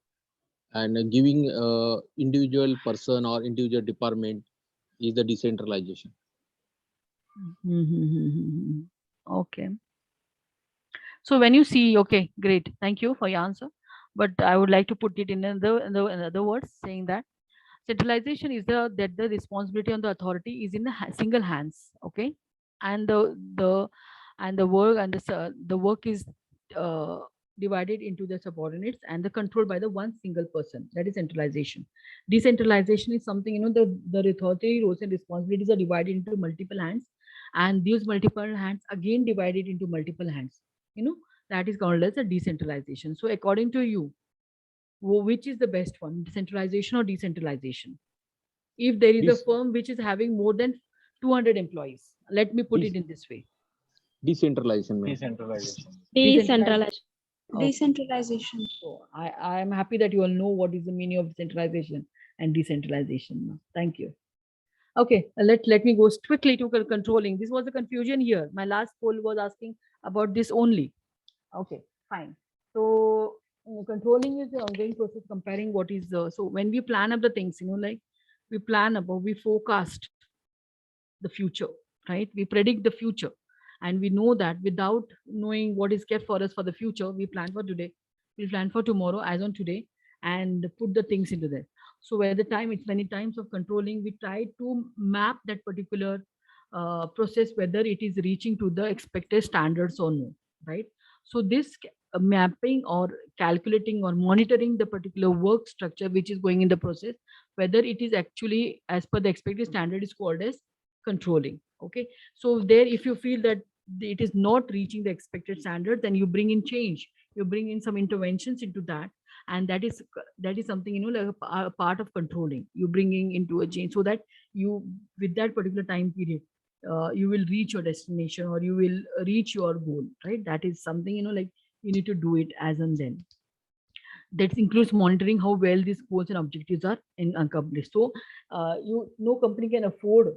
giving individual person or individual department is the decentralization. Okay. So when you see, okay, great, thank you for your answer. But I would like to put it in other words, saying that centralization is the responsibility on the authority is in the single hands, okay, and the work and the work is uh, divided into the subordinates and the control by the one single person. That is centralization. Decentralization is something, the authority roles and responsibilities are divided into multiple hands, and these multiple hands again divided into multiple hands. That is called as a decentralization. So according to you, which is the best one, centralization or decentralization? If there is a firm which is having more than 200 employees, let me put it in this way. Decentralization, ma'am. Decentralization. Decentralization. Okay. Decentralization. So I am happy that you all know what is the meaning of centralization and decentralization. Thank you. Okay, let me go quickly to controlling. This was a confusion here. My last poll was asking about this only. Okay, fine. So controlling is the ongoing process comparing what is so when we plan up the things, like we forecast the future, right? We predict the future, and we know that without knowing what is kept for us for the future, we plan for today, we plan for tomorrow as on today, and put the things into that. So at the time, it's many times of controlling, we try to map that particular process, whether it is reaching to the expected standards or no, right? So this mapping or calculating or monitoring the particular work structure which is going in the process, whether it is actually as per the expected standard, is called as controlling. Okay, so there, if you feel that it is not reaching the expected standard, then you bring in change, you bring in some interventions into that, and that is something, like a part of controlling. You bringing into a change so that you, with that particular time period, you will reach your destination or you will reach your goal, right? That is something, like you need to do it as and then. That includes monitoring how well these goals and objectives are accomplished. So no company can afford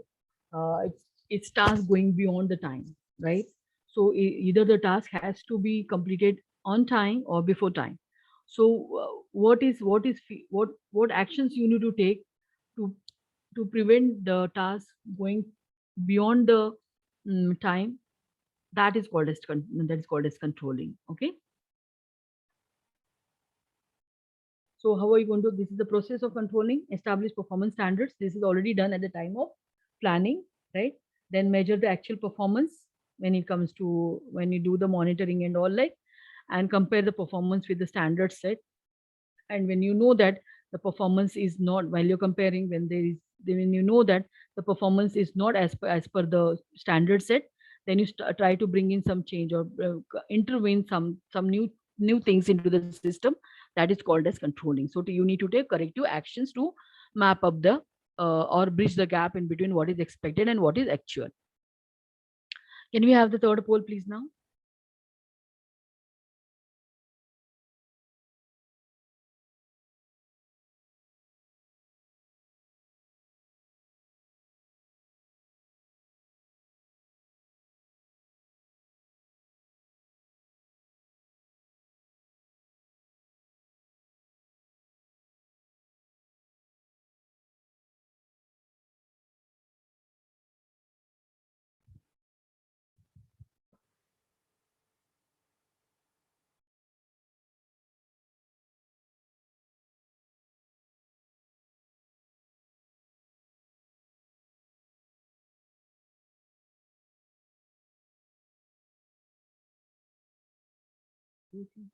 its task going beyond the time, right? So either the task has to be completed on time or before time. So what actions you need to take to prevent the task going beyond the time, that is called as controlling. Okay. So how are you going to, this is the process of controlling, establish performance standards. This is already done at the time of planning, right? Then measure the actual performance when it comes to, when you do the monitoring and all, like, and compare the performance with the standard set. And when you know that the performance is not, while you're comparing, when you know that the performance is not as per the standard set, then you try to bring in some change or intervene some new things into the system. That is called as controlling. So you need to take corrective actions to map up the or bridge the gap in between what is expected and what is actual. Can we have the third poll, please, now?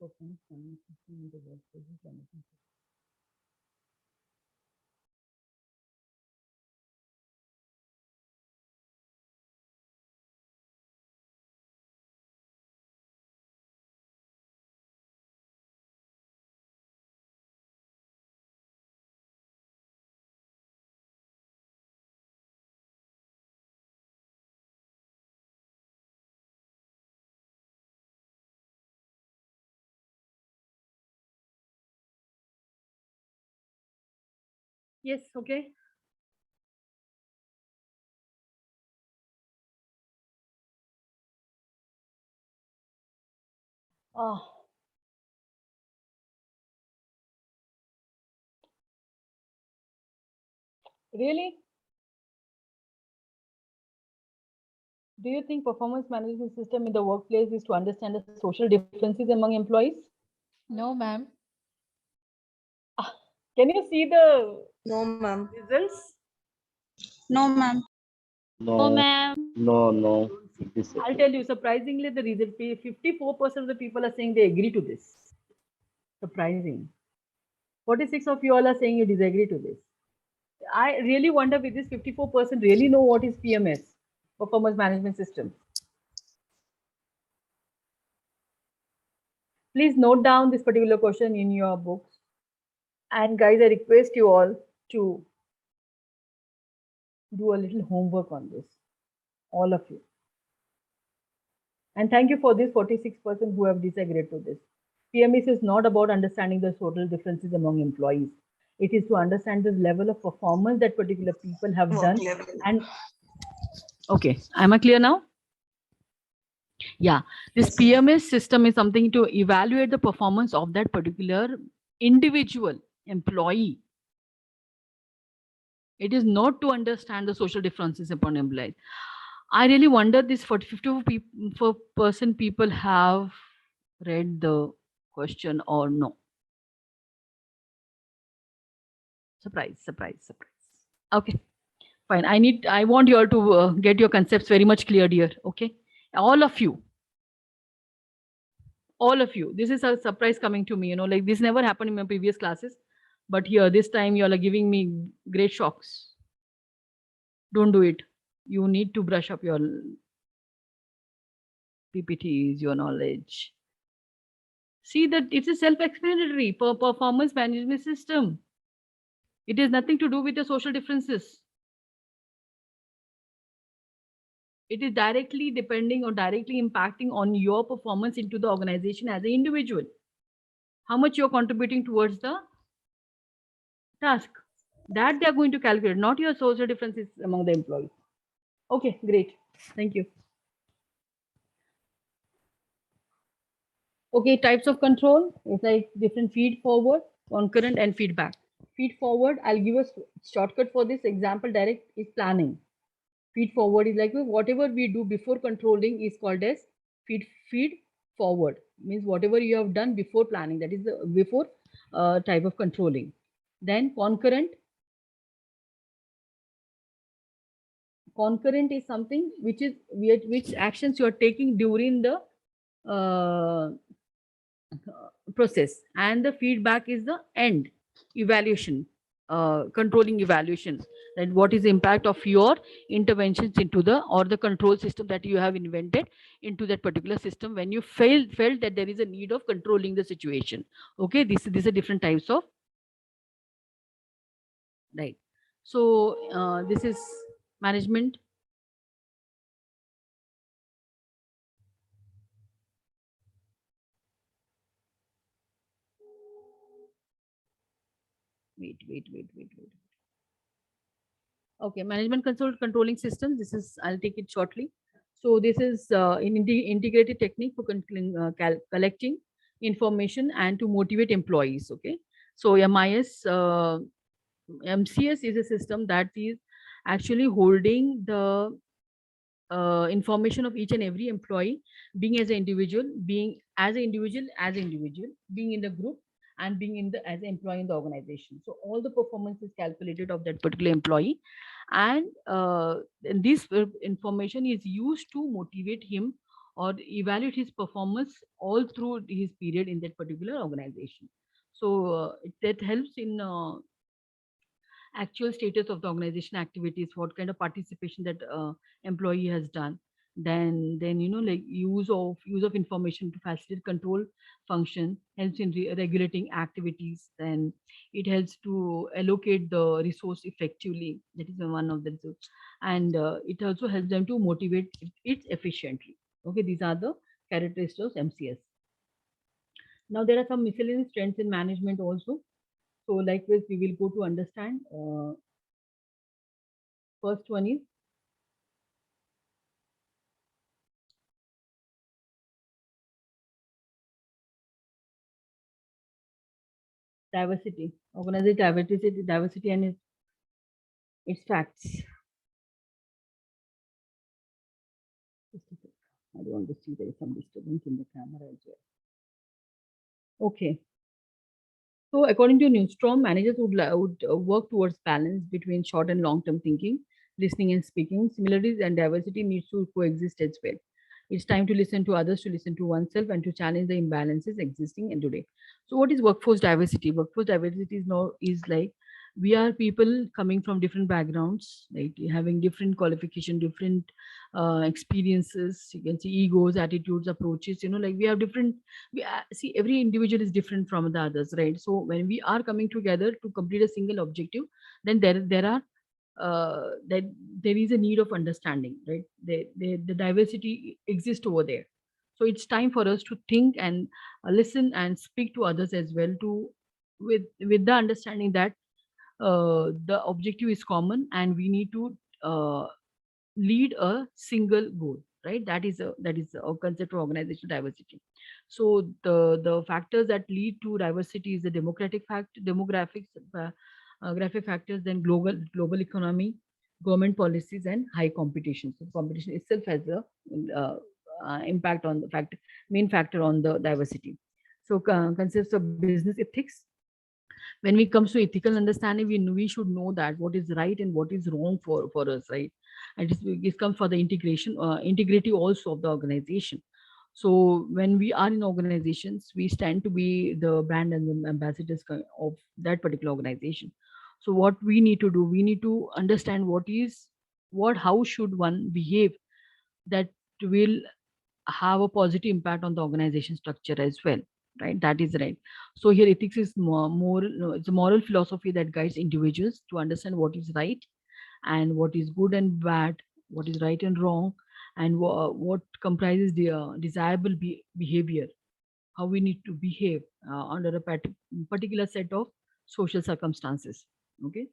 Performance in the workplace. Yes, okay. Oh, really? Do you think performance management system in the workplace is to understand the social differences among employees? No, ma'am. Ah, can you see the No, ma'am. results? No, ma'am. Oh, No, ma'am. no. I'll tell you, surprisingly, the result 54% of the people are saying they agree to this. Surprising. 46 of you all are saying you disagree to this. I really wonder if this 54% really know what is PMS, performance management system. Please note down this particular question in your books. And guys, I request you all to do a little homework on this, all of you. And thank you for this 46% who have disagreed to this. PMS is not about understanding the total differences among employees. It is to understand the level of performance that particular people have Work done. level. And okay, am I clear now? Yeah, this Yes, ma'am. PMS system is something to evaluate the performance of that particular individual employee. It is not to understand the social differences upon employees. I really wonder this 54% people have read the question or no. Surprise. Okay, fine. I want you all to get your concepts very much cleared here. Okay, all of you. This is a surprise coming to me. Like this never happened in my previous classes, but here this time you all are giving me great shocks. Don't do it. You need to brush up your PPTs, your knowledge. See that it's a self-explanatory performance management system. It has nothing to do with the social differences. It is directly depending or directly impacting on your performance into the organization as an individual. How much you're contributing towards the task that they are going to calculate, not your social differences among the employees. Okay, great. Thank you. Okay, types of control is like different feed forward, concurrent, and feedback. Feed forward, I'll give a shortcut for this example. Direct is planning. Feed forward is like whatever we do before controlling is called as feed forward. Means whatever you have done before planning, that is the before type of controlling. Then concurrent is something which actions you are taking during the uh, process, and the feedback is the end evaluation, controlling evaluation, and what is the impact of your interventions into the or the control system that you have invented into that particular system when you felt that there is a need of controlling the situation. Okay, these are different types of, right? So this is management. Wait. Okay, management controlling systems. This is, I'll take it shortly. So this is an integrated technique for collecting information and to motivate employees. Okay, so MCS is a system that is actually holding the information of each and every employee, being as an individual, being being in the group, and being in the as an employee in the organization. So all the performance is calculated of that particular employee, and this information is used to motivate him or evaluate his performance all through his period in that particular organization. So that helps in actual status of the organization activities, what kind of participation that employee has done. Then like use of information to facilitate control function, helps in regulating activities. Then it helps to allocate the resource effectively, that is one of the resource. And it also helps them to motivate it efficiently. Okay, these are the characteristics of MCS. Now there are some miscellaneous trends in management also. So likewise, we will go to understand. First one is diversity. Organize diversity and its facts. Just a sec. I don't want to see there is some disturbance in the camera as well. Okay. So according to Newstrom, managers would work towards balance between short and long-term thinking, listening and speaking. Similarities and diversity needs to coexist as well. It's time to listen to others, to listen to oneself, and to challenge the imbalances existing in today. So what is workforce diversity? Workforce diversity is like we are people coming from different backgrounds, like having different qualification, different experiences. You can see egos, attitudes, approaches. Like we have different. See, every individual is different from the others, right? So when we are coming together to complete a single objective, then that there is a need of understanding, right? The diversity exists over there. So it's time for us to think and listen and speak to others as well, to with the understanding that the objective is common and we need to lead a single goal, right? That is a concept of organizational diversity. So the factors that lead to diversity is the graphic factors, then global economy, government policies, and high competition. So competition itself has a uh, impact on the main factor on the diversity. So concepts of business ethics. When we comes to ethical understanding, we should know that what is right and what is wrong for us, right? And it comes for the integrity also of the organization. So when we are in organizations, we stand to be the brand and the ambassadors of that particular organization. So what we need to do, we need to understand how should one behave that will have a positive impact on the organization structure as well, right? That is right. So here ethics is more no, it's a moral philosophy that guides individuals to understand what is right and what is good and bad, what is right and wrong, and what comprises the desirable behavior, how we need to behave under a particular set of social circumstances. Okay.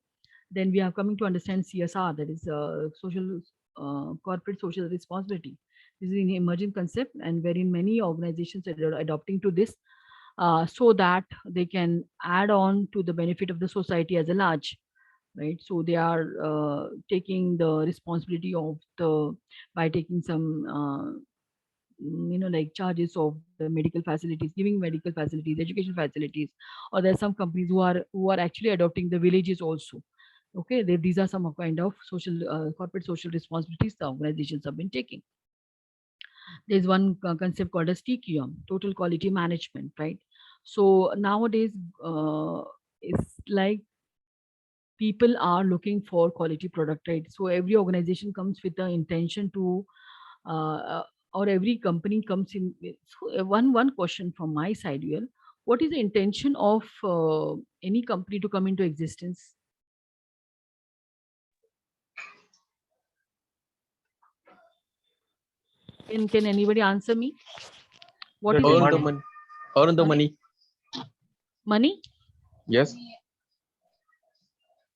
Then we are coming to understand CSR, that is corporate social responsibility. This is an emerging concept, and wherein many organizations are adopting to this so that they can add on to the benefit of the society as a large, right? So they are taking the responsibility of by taking some like charges of the medical facilities, giving medical facilities, education facilities, or there are some companies who are actually adopting the villages also. Okay, these are some kind of corporate social responsibilities the organizations have been taking. There's one concept called as TQM, total quality management, right? So nowadays, it's like people are looking for quality product, right? So every organization comes with the intention to uh, or every company comes in with, so one question from my side here: what is the intention of any company to come into existence? Can anybody answer me? What is Earn the the money. Earn the money. money? Yes.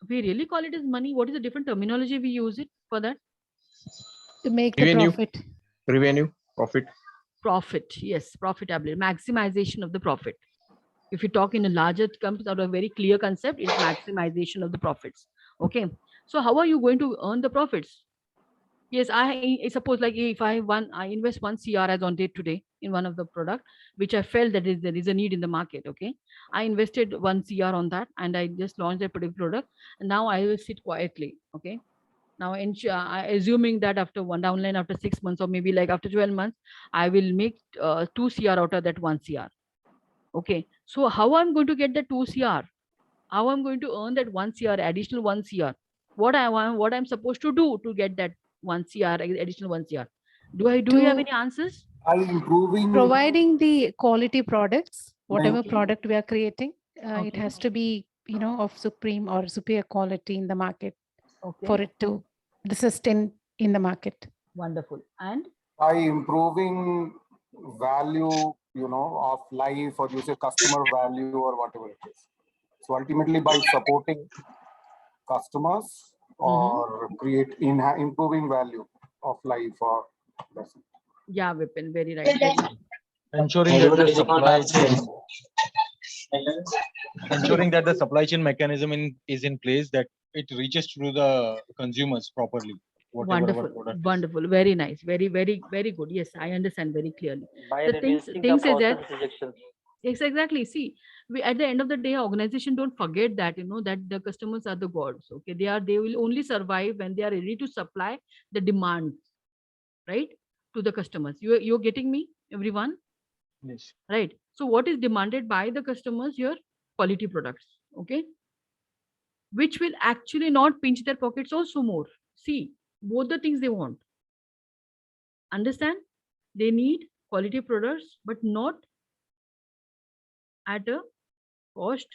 We really call it as money? What is the different terminology we use it for that? To make the Revenue. profit. Revenue. Profit. Profit, yes, profitability, maximization of the profit. If you talk in a larger terms, out of a very clear concept, it's maximization of the profits. Okay, so how are you going to earn the profits? Yes, I suppose like if I invest 1 CR as on date today in one of the product, which I felt that there is a need in the market. Okay, I invested 1 CR on that, and I just launched that particular product, and now I will sit quietly. Okay, now assuming that after one downline, after 6 months, or maybe like after 12 months, I will make 2 CR out of that 1 CR. Okay, so how I'm going to get the 2 CR? How I'm going to earn that 1 CR, additional 1 CR? What I'm supposed to do to get that 1 CR, additional 1 CR? Do we have To any answers? By improving providing the quality products, whatever Okay. product we are creating, it Okay. has to be, of supreme or superior quality in the market Okay. for it to sustain in the market. Wonderful. And by improving value, of life, or you say customer value or whatever it is. So ultimately, by supporting customers or improving value of life or lesson. Yeah, Vipin, very right. Very right. Ensuring that the supply chain, ensuring that the supply chain mechanism is in place, that it reaches to the consumers properly. Whatever our Wonderful, product is. wonderful, very nice, very good. Yes, I understand very clearly. By The reducing things the is that process rejections. yes, exactly. See, we at the end of the day, organization don't forget that that the customers are the gods. Okay, they will only survive when they are ready to supply the demand, right, to the customers. You're getting me, everyone, Yes. right? So what is demanded by the customers here? Quality products. Okay, which will actually not pinch their pockets also more. See, both the things they want. Understand? They need quality products, but not at a cost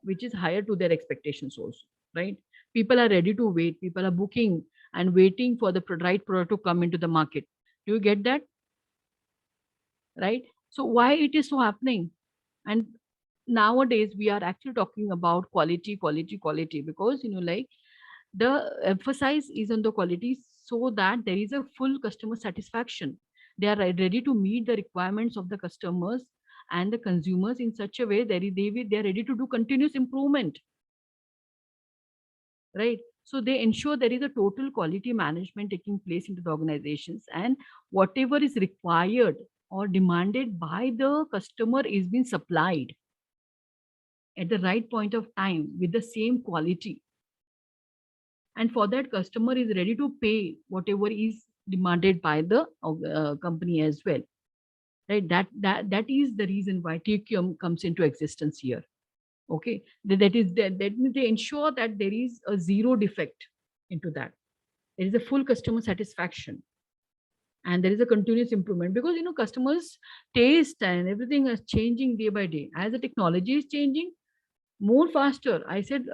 which is higher to their expectations also, right? People are ready to wait. People are booking and waiting for the right product to come into the market. Do you get that? Right? So why it is so happening? And nowadays we are actually talking about quality because like the emphasis is on the quality so that there is a full customer satisfaction. They are ready to meet the requirements of the customers and the consumers in such a way that they are ready to do continuous improvement, right? So they ensure there is a total quality management taking place into the organizations, and whatever is required or demanded by the customer is being supplied at the right point of time with the same quality, and for that customer is ready to pay whatever is demanded by the company as well, right? That is the reason why TQM comes into existence here. Okay, that means they ensure that there is a zero defect into that. There is a full customer satisfaction and there is a continuous improvement because customers taste and everything is changing day by day as the technology is changing more faster. I said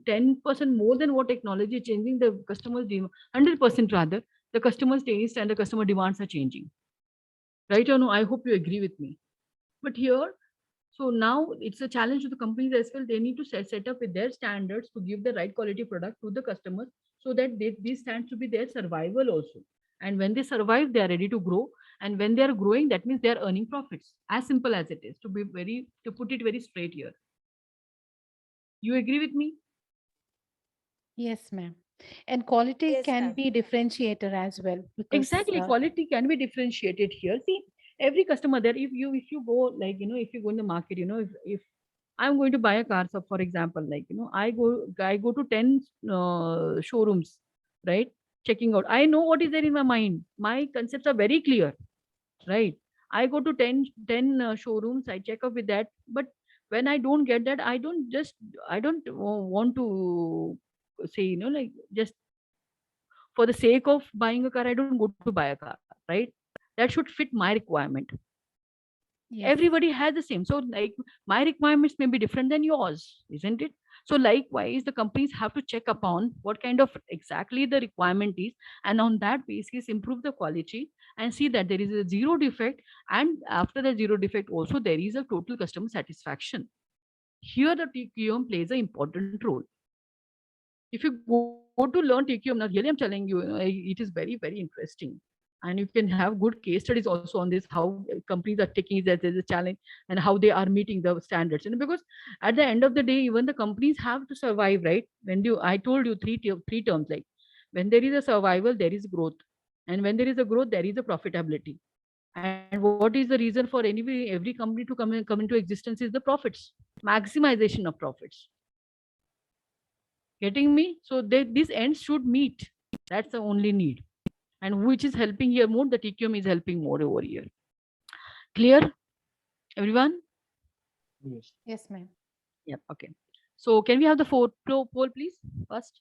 10% more than what technology is changing, the customers 100% rather, the customers taste and the customer demands are changing, right or no? I hope you agree with me. But here, so now it's a challenge to the companies as well. They need to set up with their standards to give the right quality product to the customers so that these stands to be their survival also. And when they survive, they are ready to grow. And when they are growing, that means they are earning profits. As simple as it is, to put it very straight here. You agree with me? Yes, ma'am. And quality Yes, can ma'am. be differentiator as well because Exactly. Quality can be differentiated here. See, every customer there, if you go like, if you go in the market, if I'm going to buy a car, so for example, like, I go to 10 showrooms, right? Checking out. I know what is there in my mind. My concepts are very clear, right? I go to 10 showrooms, I check up with that. But when I don't get that, I don't want to say, like just for the sake of buying a car, I don't go to buy a car, right? That should fit my requirement. yes, Everybody has the same. So like my requirements may be different than yours, isn't it? So likewise, the companies have to check upon what kind of exactly the requirement is, and on that basis improve the quality and see that there is a zero defect, and after the zero defect also there is a total customer satisfaction. Here the TQM plays an important role. If you go to learn TQM, now really I'm telling you, it is very, very interesting. And you can have good case studies also on this, how companies are taking it as a challenge and how they are meeting the standards. Because at the end of the day, even the companies have to survive, right? I told you three terms, like when there is a survival, there is growth. And when there is a growth, there is a profitability. And what is the reason for every company to come into existence is the profits, maximization of profits. Getting me? So these ends should meet. That's the only need. And which is helping here more, the TQM is helping more over here. Clear, everyone? Yes. yes, ma'am. Yep. Okay. So can we have the poll, please, first?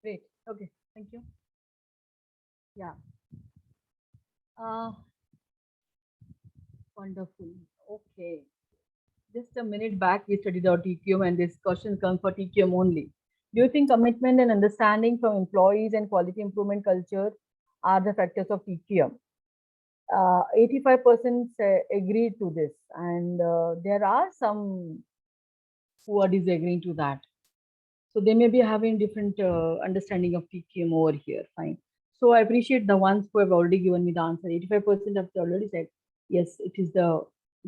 Great. Okay. Thank you. Yeah. Uh, Wonderful. Okay. Just a minute back, we studied our TQM, and this question comes for TQM only. Do you think commitment and understanding from employees and quality improvement culture are the factors of TQM? 85% agree to this, and there are some who are disagreeing to that. So they may be having different understanding of TQM over here. Fine. So I appreciate the ones who have already given me the answer. 85% have already said yes, it is the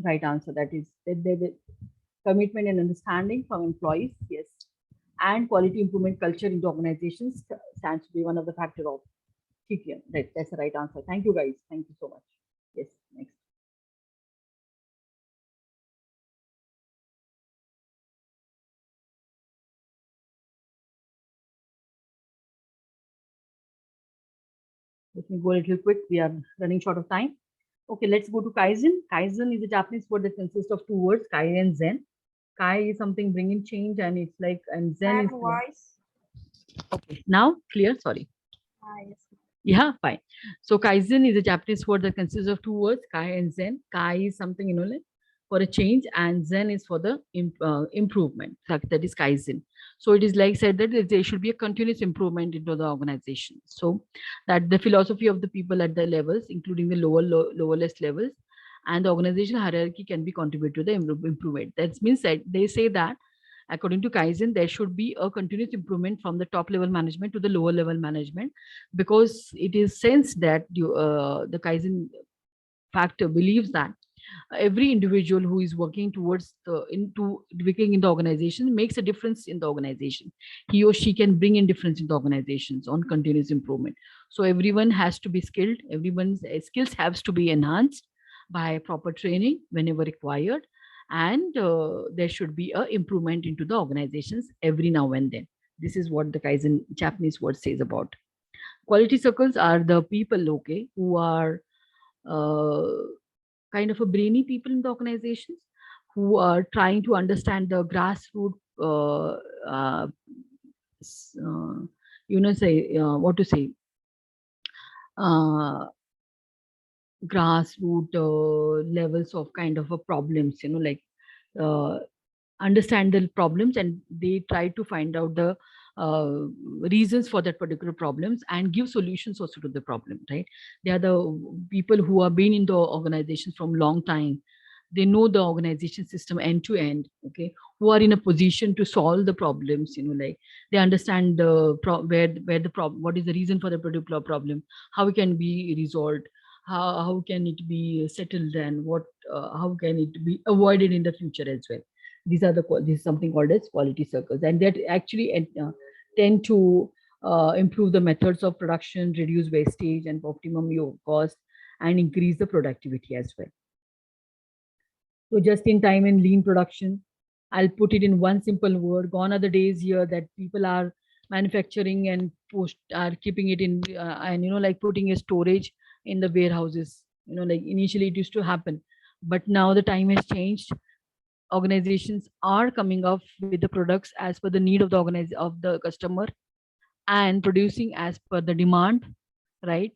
right answer. That is that the commitment and understanding from employees, yes, and quality improvement culture in the organizations stands to be one of the factor of TQM. Right, that's the right answer. Thank you, guys. Thank you so much. Yes, next. Let me go a little quick. We are running short of time. Okay, let's go to Kaizen. Kaizen is a Japanese word that consists of two words, Kai and Zen. Kai is something bringing change, and it's like, and Zen Ma'am, is voice. okay. Now clear. Sorry. Yes. Yeah, fine. So Kaizen is a Japanese word that consists of two words, Kai and Zen. Kai is something, like for a change, and Zen is for the improvement. That is Kaizen. So it is like said that there should be a continuous improvement into the organization. So that the philosophy of the people at the levels, including the lowerest levels, and the organizational hierarchy can be contributed to the improvement. That means that they say that according to Kaizen, there should be a continuous improvement from the top level management to the lower level management, because it is sensed that the Kaizen factor believes that every individual who is working towards the into working in the organization makes a difference in the organization. He or she can bring in difference in the organizations on continuous improvement. So everyone has to be skilled. Everyone's skills has to be enhanced by proper training whenever required, and there should be a improvement into the organizations every now and then. This is what the Kaizen Japanese word says about. Quality circles are the people, okay, who are uh, kind of a brainy people in the organizations, who are trying to understand the grassroots, uh, say what to say, uh, grassroots levels of kind of a problems, like uh, understand the problems, and they try to find out the uh, reasons for that particular problems and give solutions also to the problem, right? They are the people who have been in the organization from long time. They know the organization system end to end, okay, who are in a position to solve the problems, like they understand the where the problem, what is the reason for the particular problem, how it can be resolved, how can it be settled, and what how can it be avoided in the future as well. These are the this is something called as quality circles, and that actually tend to improve the methods of production, reduce wastage and optimum cost, and increase the productivity as well. So just in time and lean production, I'll put it in one simple word. Gone are the days here that people are manufacturing and post are keeping it in and like putting a storage in the warehouses. Like initially it used to happen, but now the time has changed. Organizations are coming up with the products as per the need of the customer, and producing as per the demand, right?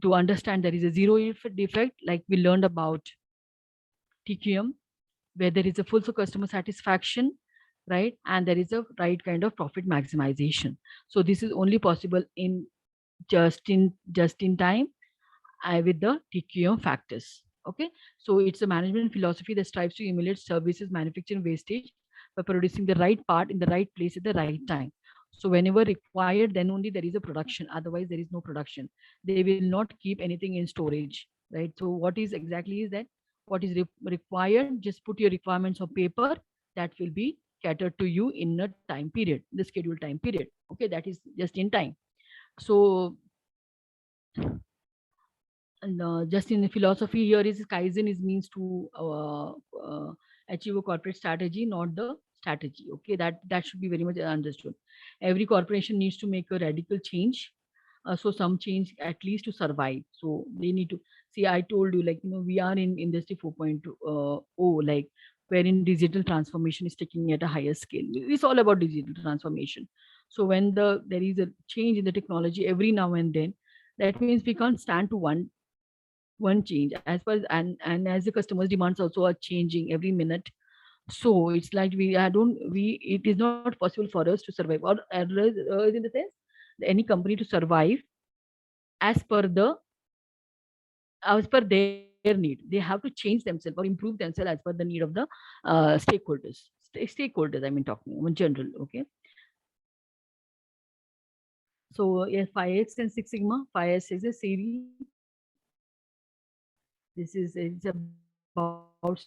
To understand there is a zero defect, like we learned about TQM, where there is a full customer satisfaction, right? And there is a right kind of profit maximization. So this is only possible in just in time with the TQM factors. Okay, so it's a management philosophy that strives to emulate services manufacturing wastage by producing the right part in the right place at the right time. So whenever required, then only there is a production. Otherwise, there is no production. They will not keep anything in storage, right? So what is exactly is that what is required? Just put your requirements on paper. That will be catered to you in a time period, the scheduled time period. Okay, that is just in time. So and just in the philosophy here is Kaizen is means to achieve a corporate strategy, not the strategy. Okay, that should be very much understood. Every corporation needs to make a radical change, so some change at least to survive. So they need to see. I told you, like we are in industry 4.0, like wherein digital transformation is taking at a higher scale. It's all about digital transformation. So when there is a change in the technology every now and then, that means we can't stand to one change as far as, and as the customers demands also are changing every minute. So it's like it is not possible for us to survive, or in the sense any company to survive as per their need. They have to change themselves or improve themselves as per the need of the stakeholders. Stakeholders, I mean, talking in general. Okay. So yeah, 5x and 6 sigma. 5s is a series. It's about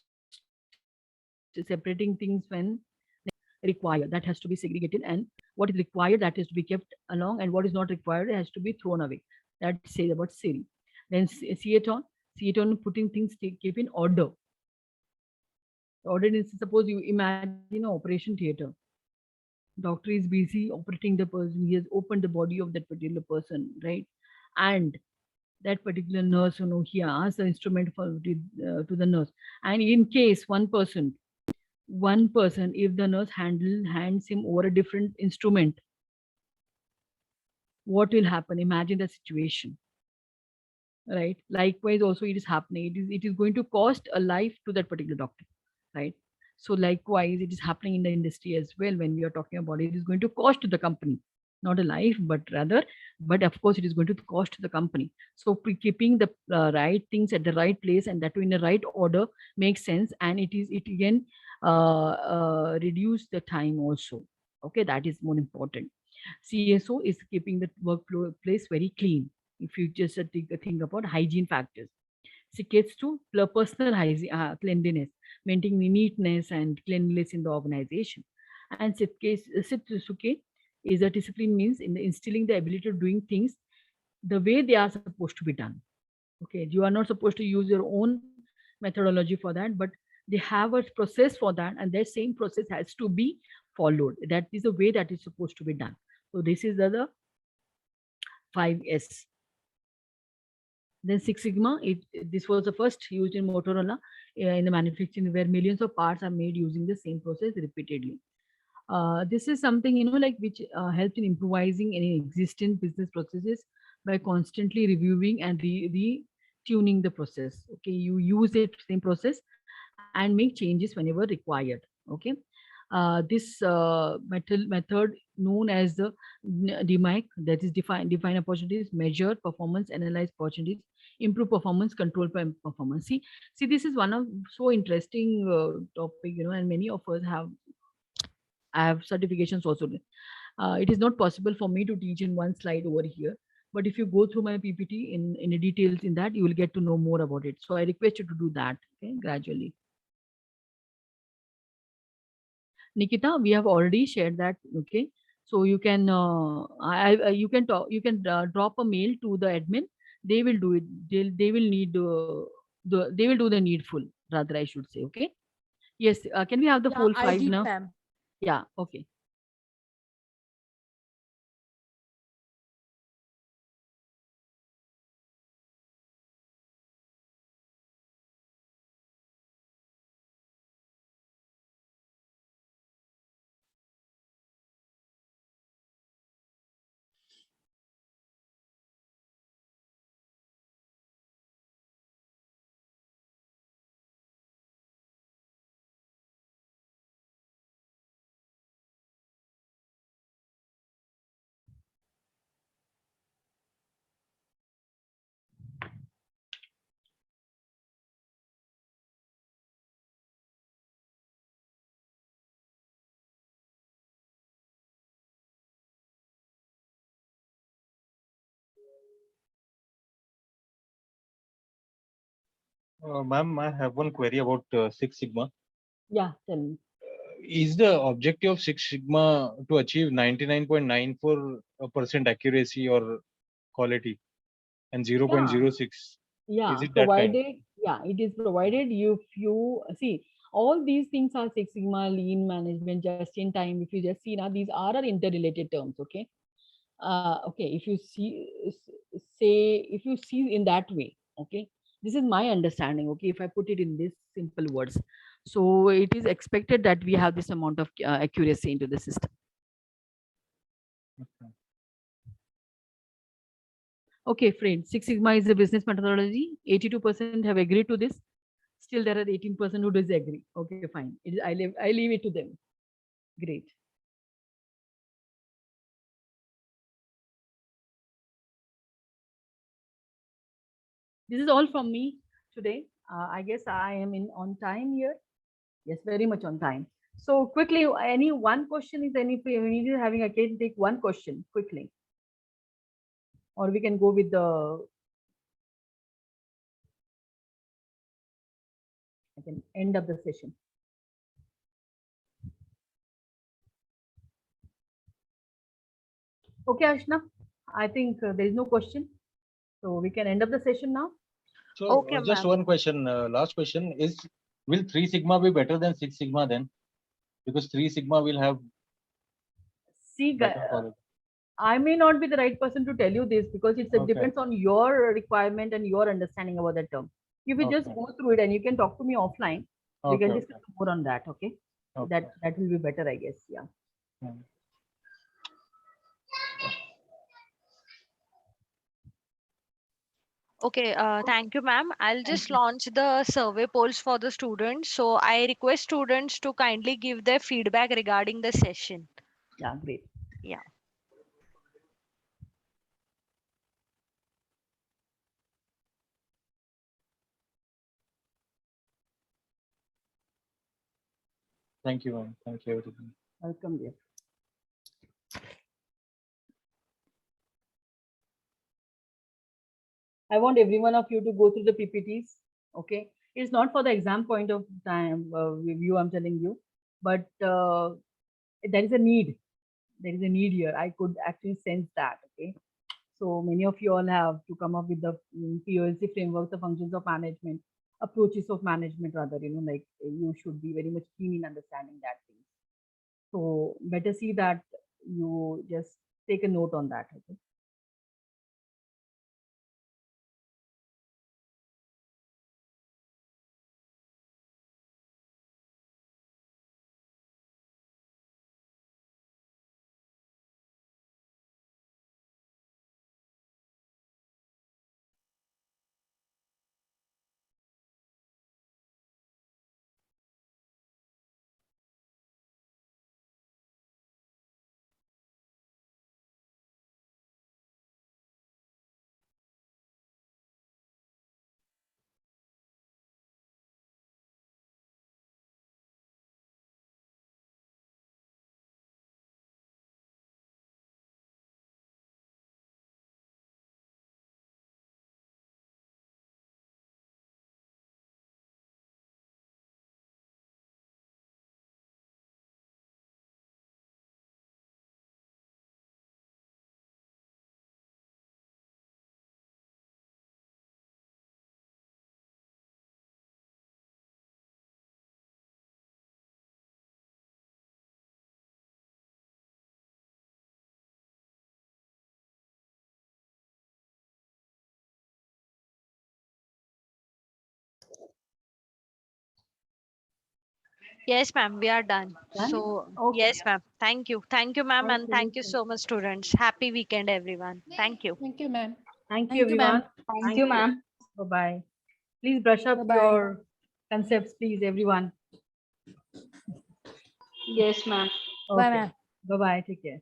separating things when required, that has to be segregated, and what is required, that is to be kept along, and what is not required has to be thrown away. That says about Siri. Then see it on putting things, keep in order. Order is, suppose you imagine an operation theater. Doctor is busy operating the person. He has opened the body of that particular person, right? And that particular nurse, he asks the instrument to the nurse. And in case one person, if the nurse hands him over a different instrument, what will happen? Imagine the situation, right? Likewise also it is happening. It is going to cost a life to that particular doctor, right? So likewise it is happening in the industry as well. When we are talking about it is going to cost to the company, not a life, but of course it is going to cost to the company. So keeping the right things at the right place, and that too in the right order, makes sense. And it again reduce the time also. Okay, that is more important. CSO is keeping the workplace very clean. If you just think about hygiene factors, gets to personal hygiene, cleanliness, maintaining neatness and cleanliness in the organization. And Sitsuke is a discipline, means in the instilling the ability of doing things the way they are supposed to be done. Okay, you are not supposed to use your own methodology for that, but they have a process for that, and that same process has to be followed. That is the way that is supposed to be done. So this is the 5S. Then Six Sigma, this was the first used in Motorola in the manufacturing, where millions of parts are made using the same process repeatedly. This is something, like, which helps in improvising any existing business processes by constantly reviewing and tuning the process. Okay, you use it same process and make changes whenever required. Okay. This method known as the DMAIC, that is define opportunities, measure performance, analyze opportunities, improve performance, control performance. See, this is one of so interesting topic, and many of us I have certifications also. It is not possible for me to teach in one slide over here. But if you go through my PPT in the details in that, you will get to know more about it. So I request you to do that, okay, gradually. Nikita, we have already shared that. Okay, so you can you can talk. You can drop a mail to the admin. They will do it. They will need they will do the needful. Rather, I should say. Okay. Yes. Can we have the Yeah, full I five did, now? ma'am. Yeah. Okay. Ma'am, I have one query about Six Sigma. Yeah. Tell me. Is the objective of Six Sigma to achieve 99.94% accuracy or quality, and 0.06? Yeah, Is it that kind? provided, yeah, it is provided if you see all these things are Six Sigma, lean management, just in time. If you just see now, these are interrelated terms. Okay. Okay. If you see in that way, okay, this is my understanding. Okay. If I put it in this simple words, So it is expected that we have this amount of accuracy into the system. Okay, friends, Six Sigma is a business methodology. 82% have agreed to this. Still, there are 18% who disagree. Okay, fine. I leave it to them. Great. This is all from me today. I guess I am on time here. Yes, very much on time. So quickly, any one question is we need having, I can take one question quickly, or we can go with the. I can end up the session. Okay, Ashna, I think there is no question. So we can end up the session now. So Okay, just ma'am. one question, last question is, will 3 Sigma be better than 6 Sigma then? Because 3 Sigma will have See, better quality. I may not be the right person to tell you this because it Okay. depends on your requirement and your understanding about that term. You will just Okay. go through it and you can talk to me offline. We Okay, can okay. discuss more on that. Okay. Okay. That will be better, I guess. Yeah. Hmm. Okay, thank you, ma'am. I'll just launch the survey polls for the students. So I request students to kindly give their feedback regarding the session. Yeah, great. Yeah. Thank you, ma'am. Thank you, everyone. Welcome, dear. I want every one of you to go through the PPTs. Okay. It's not for the exam point of time review, I'm telling you, but there is a need. There is a need here. I could actually sense that. Okay. So many of you all have to come up with the POLC framework, the functions of management, approaches of management, rather, like you should be very much keen in understanding that thing. So better see that you just take a note on that. Okay. Yes, ma'am, we are done. Done? So, Okay. yes, ma'am. Thank you. Thank you, ma'am. Thank And you. thank you so much, students. Happy weekend, everyone. Thank you. Thank you, ma'am. Thank you, everyone. Thank you, ma'am. Bye bye. Please brush up Bye-bye. your concepts, please, everyone. Yes, ma'am. Okay. Bye bye. Take care.